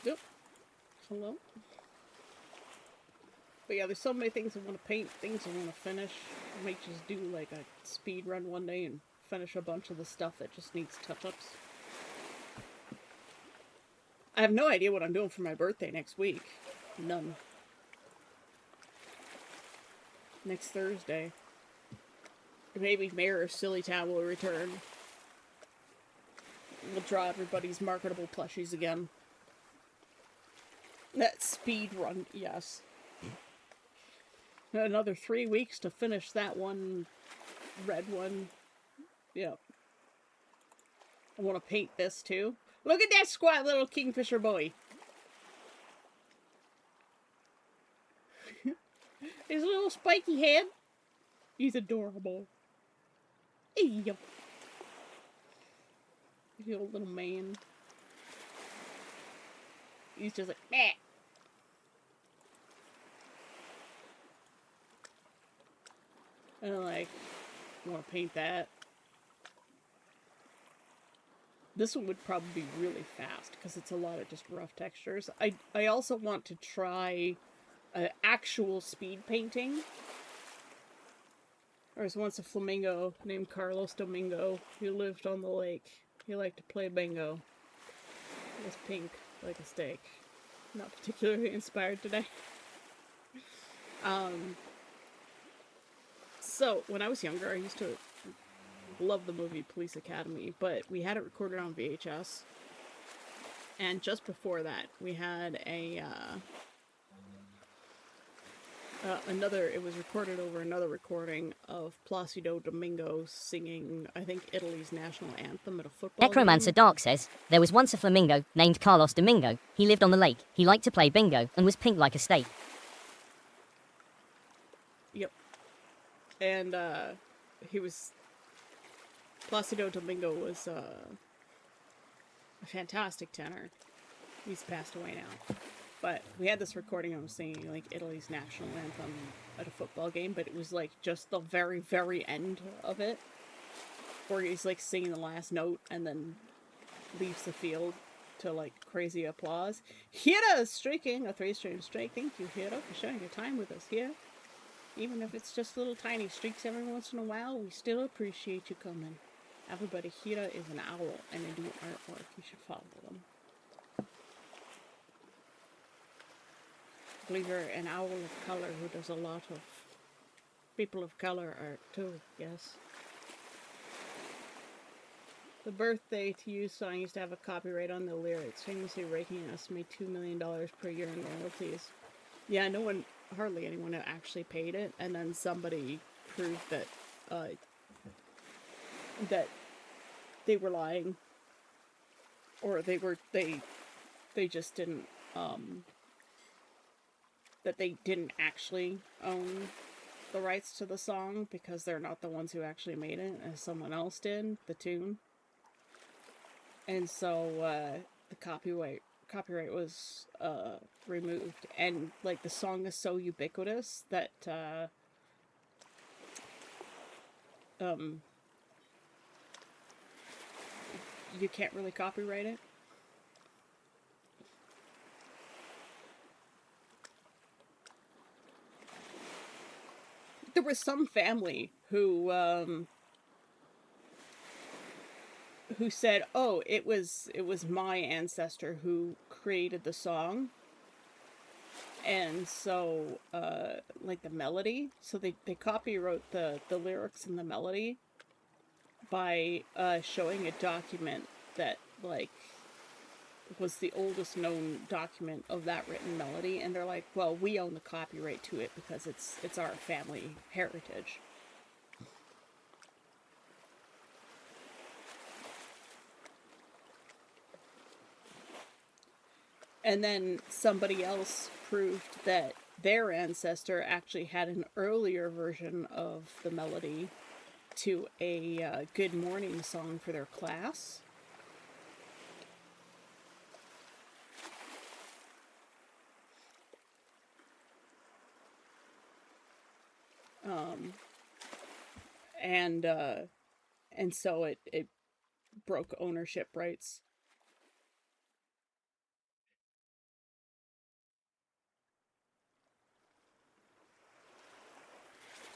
Yep. Hello? But yeah, there's so many things I want to paint, things I want to finish. I might just do like a speed run one day and finish a bunch of the stuff that just needs touch-ups. I have no idea what I'm doing for my birthday next week. None. Next Thursday. Maybe Mayor of Silly Town will return. We'll draw everybody's marketable plushies again. That speed run, yes. Another 3 weeks to finish that one red one. Yeah. I want to paint this too. Look at that squat little kingfisher boy. His little spiky head. He's adorable. Hey, the old little man. He's just like, meh. And I'm like, I want to paint that. This one would probably be really fast because it's a lot of just rough textures. I also want to try actual speed painting. There was once a flamingo named Carlos Domingo. He lived on the lake. He liked to play bingo. He was pink like a steak. Not particularly inspired today. So, when I was younger, I used to love the movie Police Academy, but we had it recorded on VHS. And just before that, we had it was recorded over another recording of Placido Domingo singing, I think, Italy's national anthem at a football Necromancer game. Dark says, there was once a flamingo named Carlos Domingo. He lived on the lake. He liked to play bingo and was pink like a steak. Yep. And, Placido Domingo was, a fantastic tenor. He's passed away now. But we had this recording of him singing, like, Italy's national anthem at a football game, but it was, like, just the very, very end of it, where he's, like, singing the last note and then leaves the field to, like, crazy applause. Hira is streaking, a 3-stream strike. Thank you, Hira, for sharing your time with us here. Even if it's just little tiny streaks every once in a while, we still appreciate you coming. Everybody, Hira is an owl, and they do artwork. You should follow them. I believe you're an owl of color who does a lot of people of color art too, yes. The Birthday to You song used to have a copyright on the lyrics, famously raking an estimated $2 million per year in royalties. Yeah, hardly anyone actually paid it, and then somebody proved that, that they were lying. Or they just didn't, that they didn't actually own the rights to the song because they're not the ones who actually made it, as someone else did, the tune. And so, the copyright copyright was removed, and like the song is so ubiquitous that you can't really copyright it. There was some family who said, "Oh, it was my ancestor who created the song." And so like the melody, so they copywrote the lyrics and the melody by showing a document that like was the oldest known document of that written melody, and they're like, well, we own the copyright to it because it's our family heritage. And then somebody else proved that their ancestor actually had an earlier version of the melody to a good morning song for their class. And so it broke ownership rights.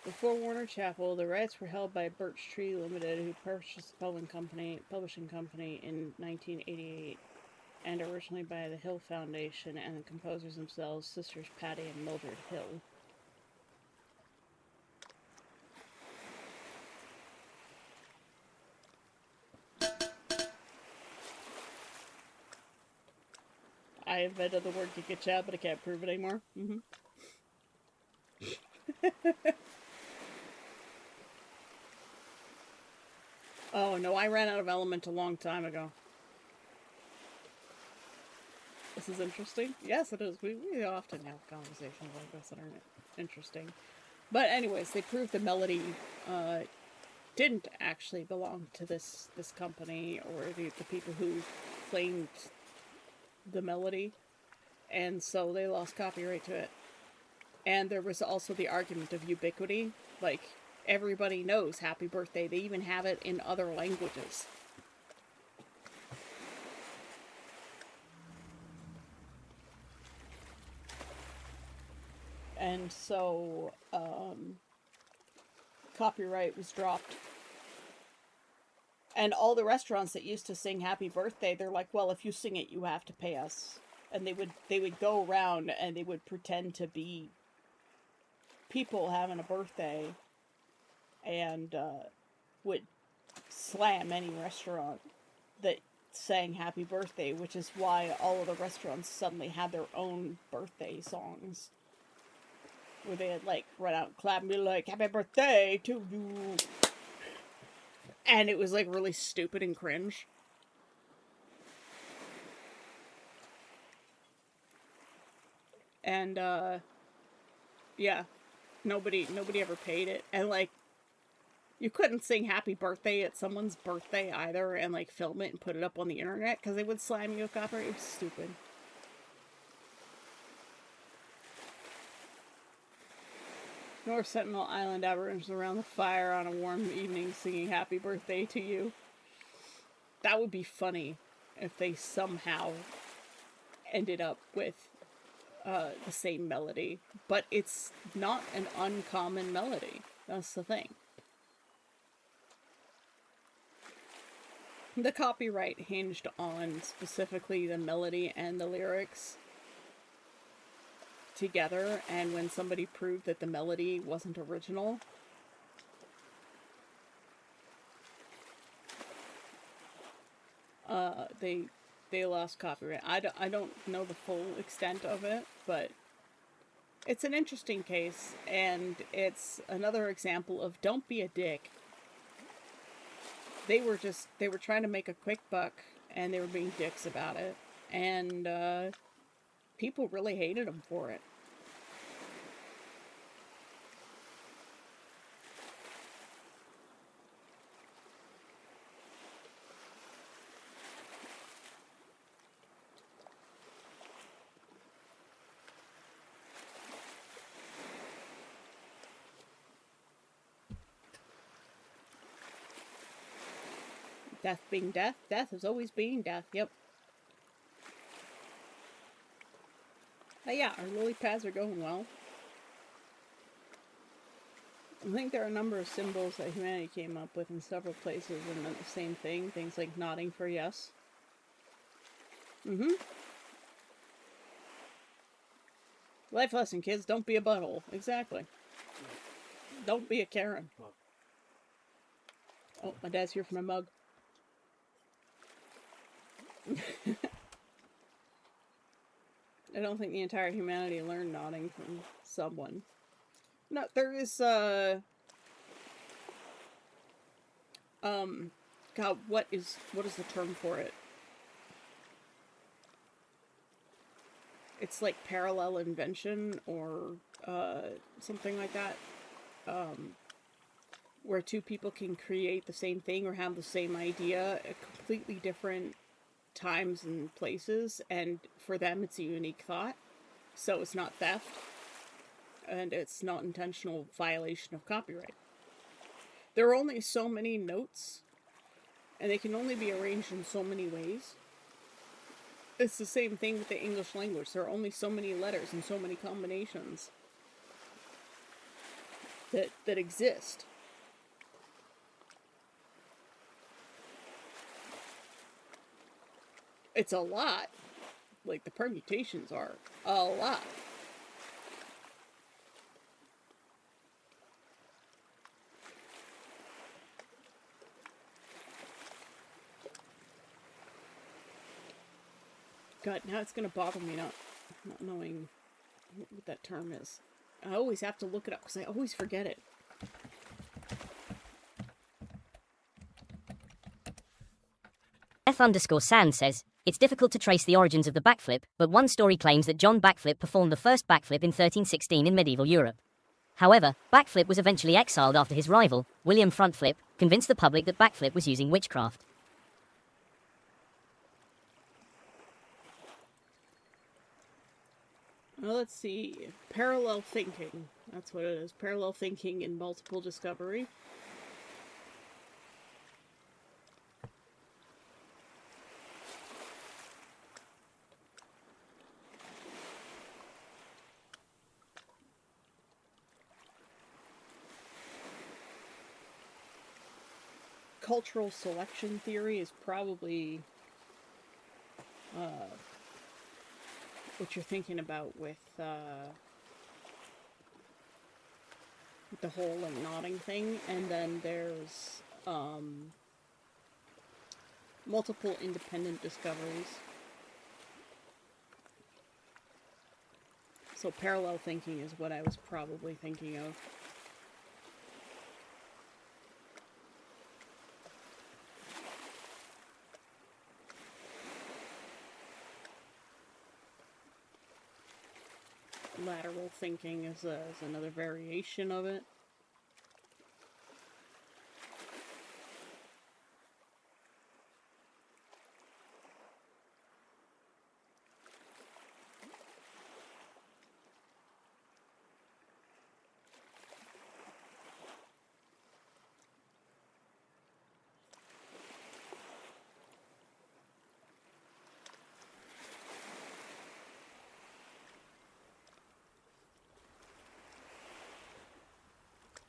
Before Warner Chappell, the rights were held by Birch Tree Limited, who purchased the publishing company in 1988, and originally by the Hill Foundation and the composers themselves, sisters Patty and Mildred Hill. I invented the word Giga Chad, but I can't prove it anymore. Mm-hmm. Oh, no, I ran out of Element a long time ago. This is interesting. Yes, it is. We often have conversations like this that are interesting. But anyways, they proved the melody didn't actually belong to this company or the people who claimed the melody. And so they lost copyright to it. And there was also the argument of ubiquity. Like, everybody knows Happy Birthday. They even have it in other languages. And so copyright was dropped. And all the restaurants that used to sing Happy Birthday, they're like, well, if you sing it, you have to pay us. And they would go around and they would pretend to be people having a birthday and would slam any restaurant that sang Happy Birthday, which is why all of the restaurants suddenly had their own birthday songs. Where they had like run out and clap and be like, happy birthday to you. And it was like really stupid and cringe. And yeah, nobody ever paid it. And like, you couldn't sing happy birthday at someone's birthday either and like film it and put it up on the internet because they would slam you with copyright. It was stupid. North Sentinel Island Aborigines around the fire on a warm evening singing happy birthday to you. That would be funny if they somehow ended up with the same melody. But it's not an uncommon melody. That's the thing. The copyright hinged on specifically the melody and the lyrics together, and when somebody proved that the melody wasn't original, they lost copyright. I don't know the full extent of it, but it's an interesting case, and it's another example of don't be a dick. They were trying to make a quick buck, and they were being dicks about it, and people really hated them for it. Death being death. Death is always being death. Yep. But yeah, our lily pads are going well. I think there are a number of symbols that humanity came up with in several places and meant the same thing. Things like nodding for yes. Life lesson, kids. Don't be a butthole. Exactly. Don't be a Karen. Oh, my dad's here for my mug. I don't think the entire humanity learned nodding from someone. No, there is, God, what is the term for it? It's like parallel invention or, something like that. Where two people can create the same thing or have the same idea at completely different times and places, and for them it's a unique thought, so it's not theft, and it's not intentional violation of copyright. There are only so many notes, and they can only be arranged in so many ways. It's the same thing with the English language. There are only so many letters and so many combinations that exist. It's a lot. Like, the permutations are a lot. God, now it's gonna bother me not knowing what that term is. I always have to look it up because I always forget it. F_Sand says, it's difficult to trace the origins of the backflip, but one story claims that John Backflip performed the first backflip in 1316 in medieval Europe. However, Backflip was eventually exiled after his rival, William Frontflip, convinced the public that Backflip was using witchcraft. Well, let's see. Parallel thinking. That's what it is. Parallel thinking in multiple discovery. Cultural selection theory is probably what you're thinking about with the whole like nodding thing, and then there's multiple independent discoveries. So parallel thinking is what I was probably thinking of. Lateral thinking is another variation of it.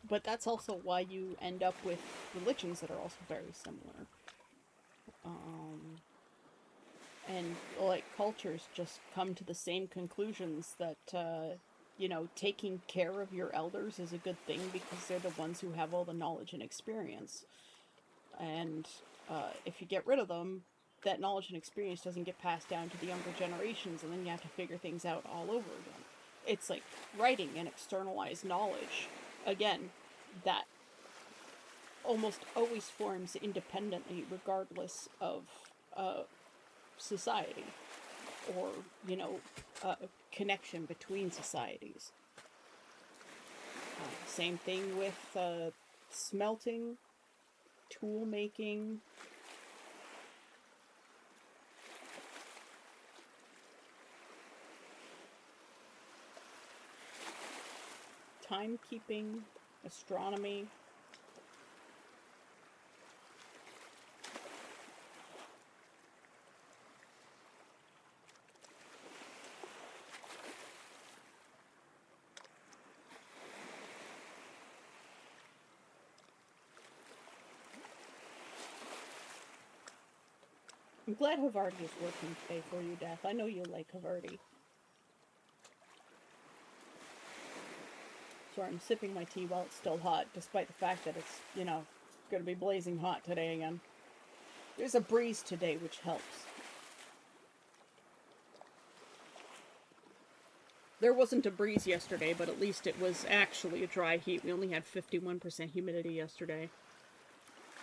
But that's also why you end up with religions that are also very similar. And like cultures just come to the same conclusions that taking care of your elders is a good thing because they're the ones who have all the knowledge and experience. And if you get rid of them, that knowledge and experience doesn't get passed down to the younger generations, and then you have to figure things out all over again. It's like writing and externalized knowledge. Again, that almost always forms independently regardless of society or, connection between societies. Same thing with smelting, tool making. Timekeeping, astronomy. I'm glad Havarti is working today for you, Death. I know you like Havarti. Sorry, I'm sipping my tea while it's still hot, despite the fact that it's, you know, gonna be blazing hot today again. There's a breeze today, which helps. There wasn't a breeze yesterday, but at least it was actually a dry heat. We only had 51% humidity yesterday.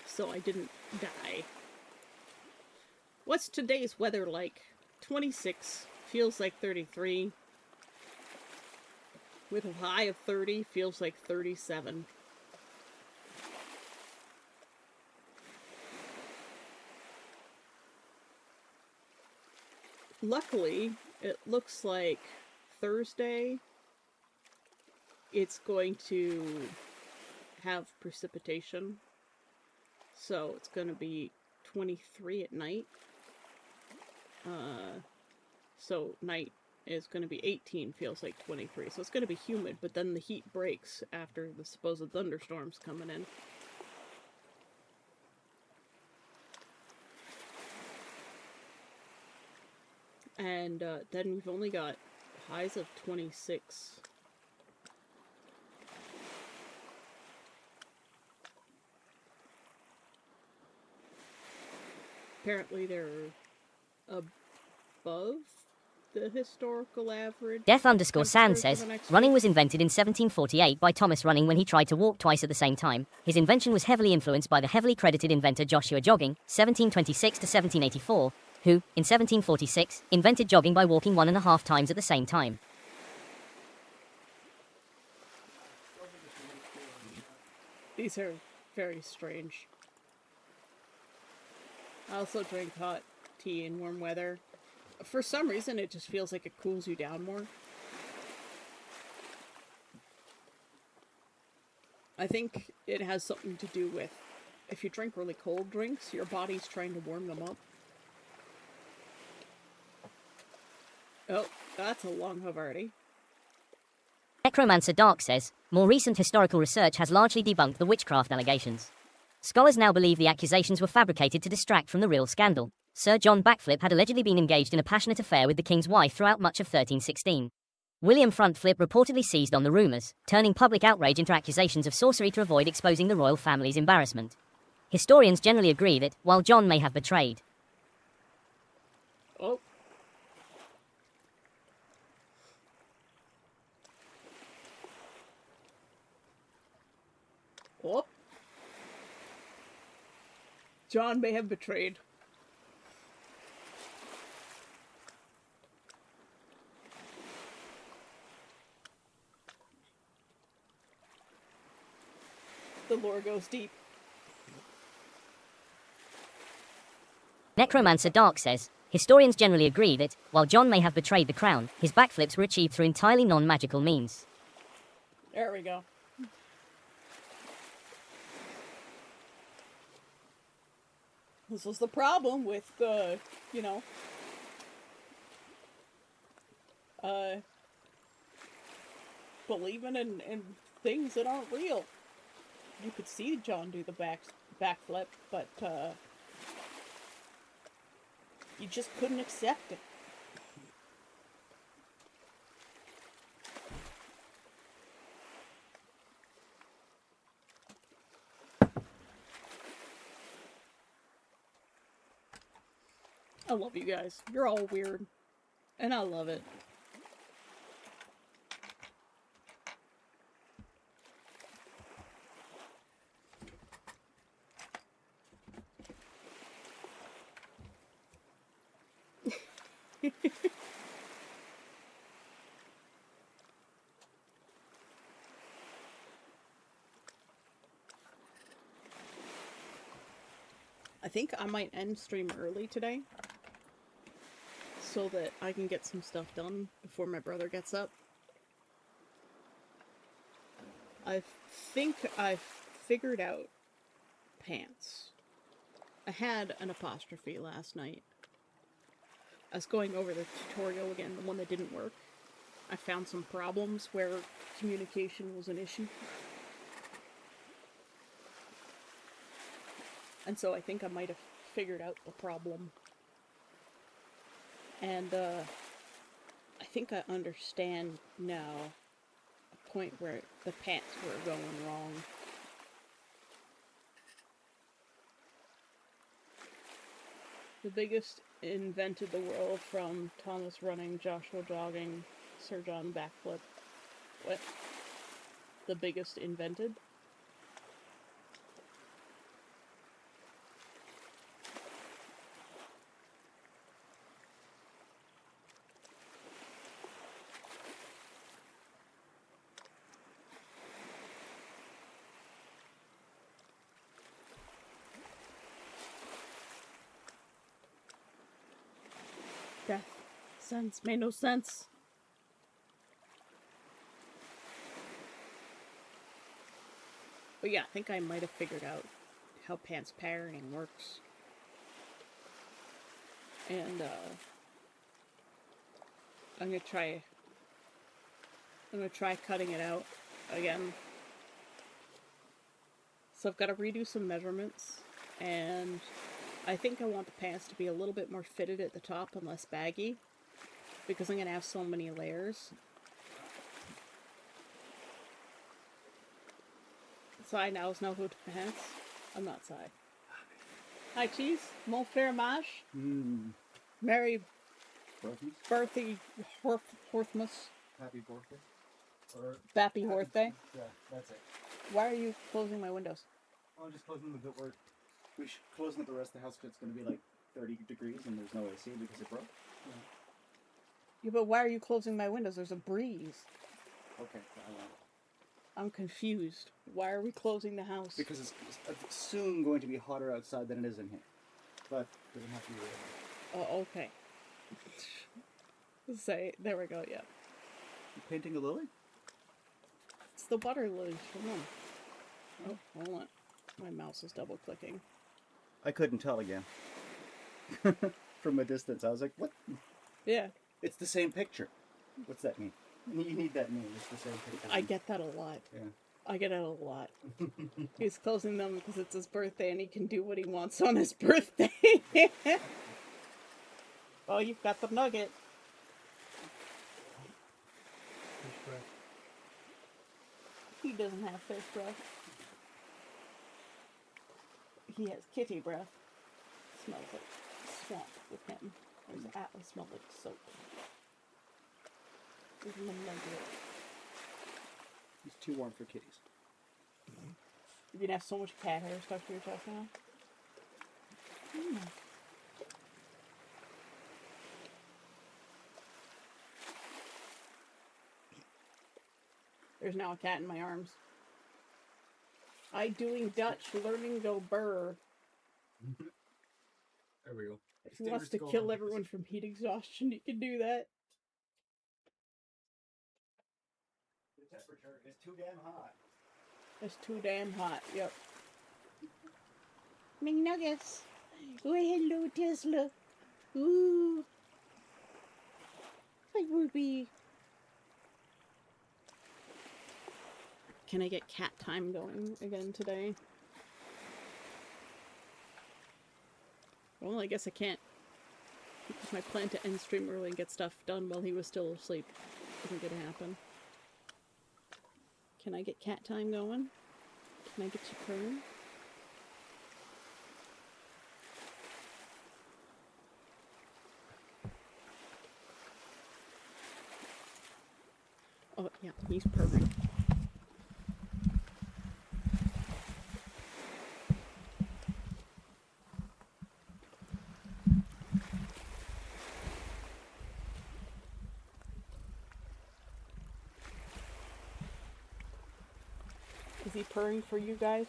So I didn't die. What's today's weather like? 26, feels like 33. With a high of 30, feels like 37. Luckily, it looks like Thursday it's going to have precipitation. So it's going to be 23 at night. So night is going to be 18, feels like 23. So it's going to be humid, but then the heat breaks after the supposed thunderstorms coming in. And then we've only got highs of 26. Apparently they're above the historical average. Death_Sand says, running was invented in 1748 by Thomas Running when he tried to walk twice at the same time. His invention was heavily influenced by the heavily credited inventor Joshua Jogging, 1726 to 1784, who, in 1746, invented jogging by walking 1.5 times at the same time. These are very strange. I also drink hot tea in warm weather. For some reason, it just feels like it cools you down more. I think it has something to do with if you drink really cold drinks, your body's trying to warm them up. Oh, that's a long Havarti. Necromancer Dark says, more recent historical research has largely debunked the witchcraft allegations. Scholars now believe the accusations were fabricated to distract from the real scandal. Sir John Backflip had allegedly been engaged in a passionate affair with the king's wife throughout much of 1316. William Frontflip reportedly seized on the rumours, turning public outrage into accusations of sorcery to avoid exposing the royal family's embarrassment. Historians generally agree that, while John may have betrayed Oh. Oh. John may have betrayed. The lore goes deep. Necromancer Dark says, historians generally agree that, while John may have betrayed the crown, his backflips were achieved through entirely non-magical means. There we go. This was the problem with the, believing in things that aren't real. You could see John do the backflip, but you just couldn't accept it. I love you guys. You're all weird. And I love it. I think I might end stream early today so that I can get some stuff done before my brother gets up. I think I've figured out pants. I had an apostrophe last night. I was going over the tutorial again, the one that didn't work. I found some problems where communication was an issue. And so I think I might have figured out the problem. And I think I understand now a point where the pants were going wrong. The biggest invented the world from Thomas running, Joshua jogging, Sir John backflip. What? The biggest invented? Death. Sense. Made no sense. But yeah, I think I might have figured out how pants pairing works. And I'm gonna try cutting it out again. So I've got to redo some measurements, and I think I want the pants to be a little bit more fitted at the top and less baggy, because I'm gonna have so many layers. Sai knows no who to pants. I'm not Sai. Hi, cheese. Mon frère mage. Merry birthday, Horthmas. Happy birthday. Or Bappy Horthday. Yeah, that's it. Why are you closing my windows? I'm just closing them a bit where we should close them at the rest of the house because it's going to be like 30 degrees and there's no AC because it broke. Yeah, but why are you closing my windows? There's a breeze. Okay, I won't. I'm confused. Why are we closing the house? Because it's soon going to be hotter outside than it is in here. But it doesn't have to be really. Oh, okay. Say, there we go, yeah. You painting a lily? It's the water lilies from them. Oh, hold on. My mouse is double clicking. I couldn't tell again. From a distance, I was like, what? Yeah, It's the same picture. What's that mean? You need that name. It's the same picture. I get that a lot. Yeah. I get it a lot. He's closing them because it's his birthday and he can do what he wants on his birthday. Oh, you've got the nugget. Fish breath. He doesn't have fish breath. He has kitty breath. Smells like swamp with him. Whereas Atlas smells like soap. Give him a nugget. He's too warm for kitties. You're gonna have so much cat hair stuck to your chest now. There's now a cat in my arms. I doing Dutch, learning go burr. There we go. If he wants to kill everyone from heat exhaustion, you can do that. The temperature is too damn hot. It's too damn hot, yep. McNuggets. Oh, hello, Tesla. Ooh. Hi, Ruby. Can I get cat time going again today? Well, I guess I can't. Because my plan to end stream early and get stuff done while he was still asleep isn't gonna happen. Can I get cat time going? Can I get you purring? Oh, yeah, he's purring. Is he purring for you guys?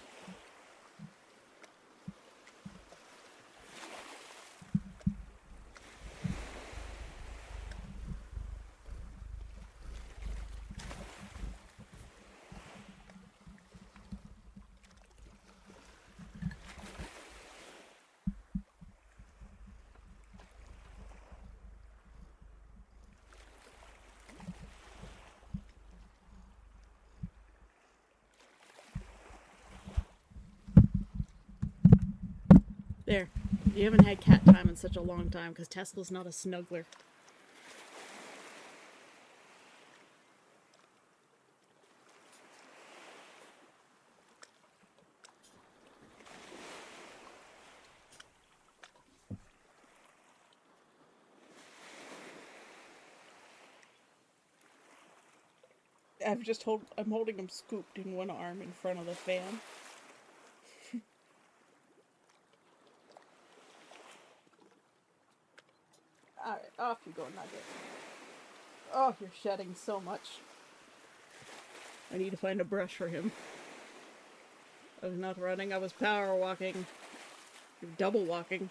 There. You haven't had cat time in such a long time because Tesla's not a snuggler. I'm holding him scooped in one arm in front of the fan. Alright, off you go, Nugget. Oh, you're shedding so much. I need to find a brush for him. I was not running, I was power walking. You're double walking.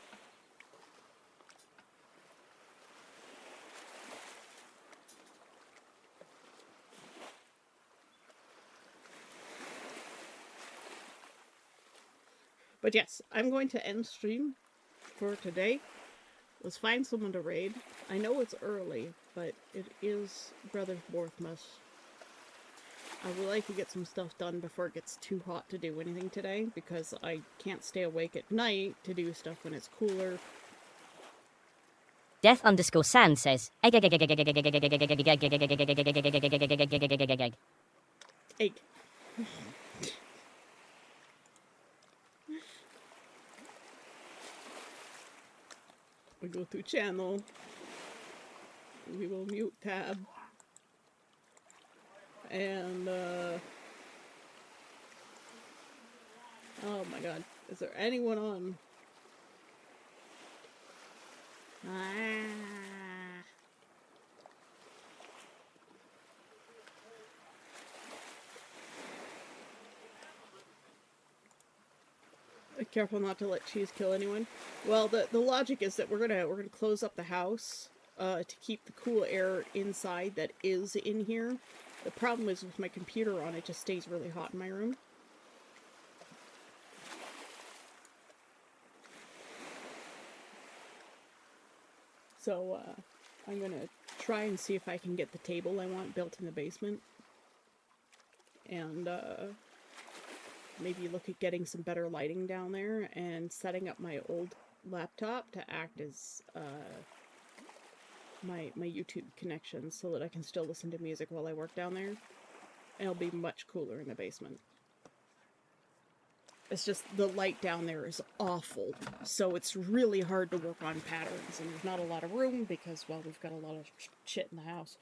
But yes, I'm going to end stream for today. Let's find someone to raid. I know it's early, but it is Brothers Borthmas. I would like to get some stuff done before it gets too hot to do anything today, because I can't stay awake at night to do stuff when it's cooler. Death_Sand says. Egg. We go through channel. We will mute tab. And, oh my god. Is there anyone on? Careful not to let cheese kill anyone. Well, the logic is that we're gonna close up the house to keep the cool air inside that is in here. The problem is with my computer on, it just stays really hot in my room. So I'm gonna try and see if I can get the table I want built in the basement. And maybe look at getting some better lighting down there and setting up my old laptop to act as my YouTube connection so that I can still listen to music while I work down there. And it'll be much cooler in the basement. It's just the light down there is awful, so it's really hard to work on patterns, and there's not a lot of room because, well, we've got a lot of shit in the house.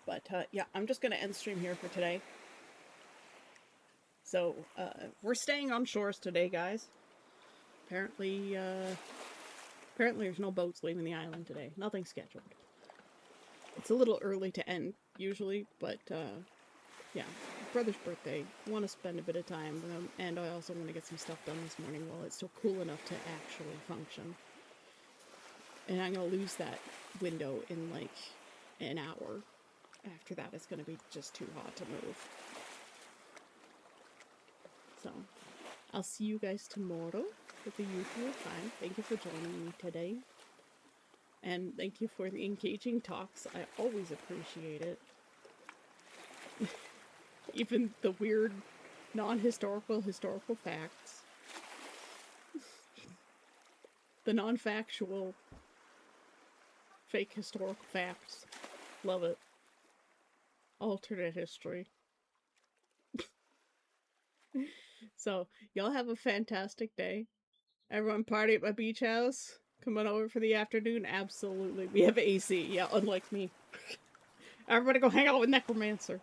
But, yeah, I'm just gonna end stream here for today. So, we're staying on shores today, guys. Apparently there's no boats leaving the island today. Nothing scheduled. It's a little early to end, usually, but, yeah. Brother's birthday. Want to spend a bit of time with him, and I also want to get some stuff done this morning while it's still cool enough to actually function. And I'm gonna lose that window in, like, an hour. After that, it's going to be just too hot to move. So, I'll see you guys tomorrow at the usual time. Thank you for joining me today. And thank you for the engaging talks. I always appreciate it. Even the weird, non-historical, historical facts. The non-factual, fake historical facts. Love it. Alternate history. So, y'all have a fantastic day. Everyone party at my beach house. Come on over for the afternoon. Absolutely. We have AC. Yeah, unlike me. Everybody go hang out with Necromancer.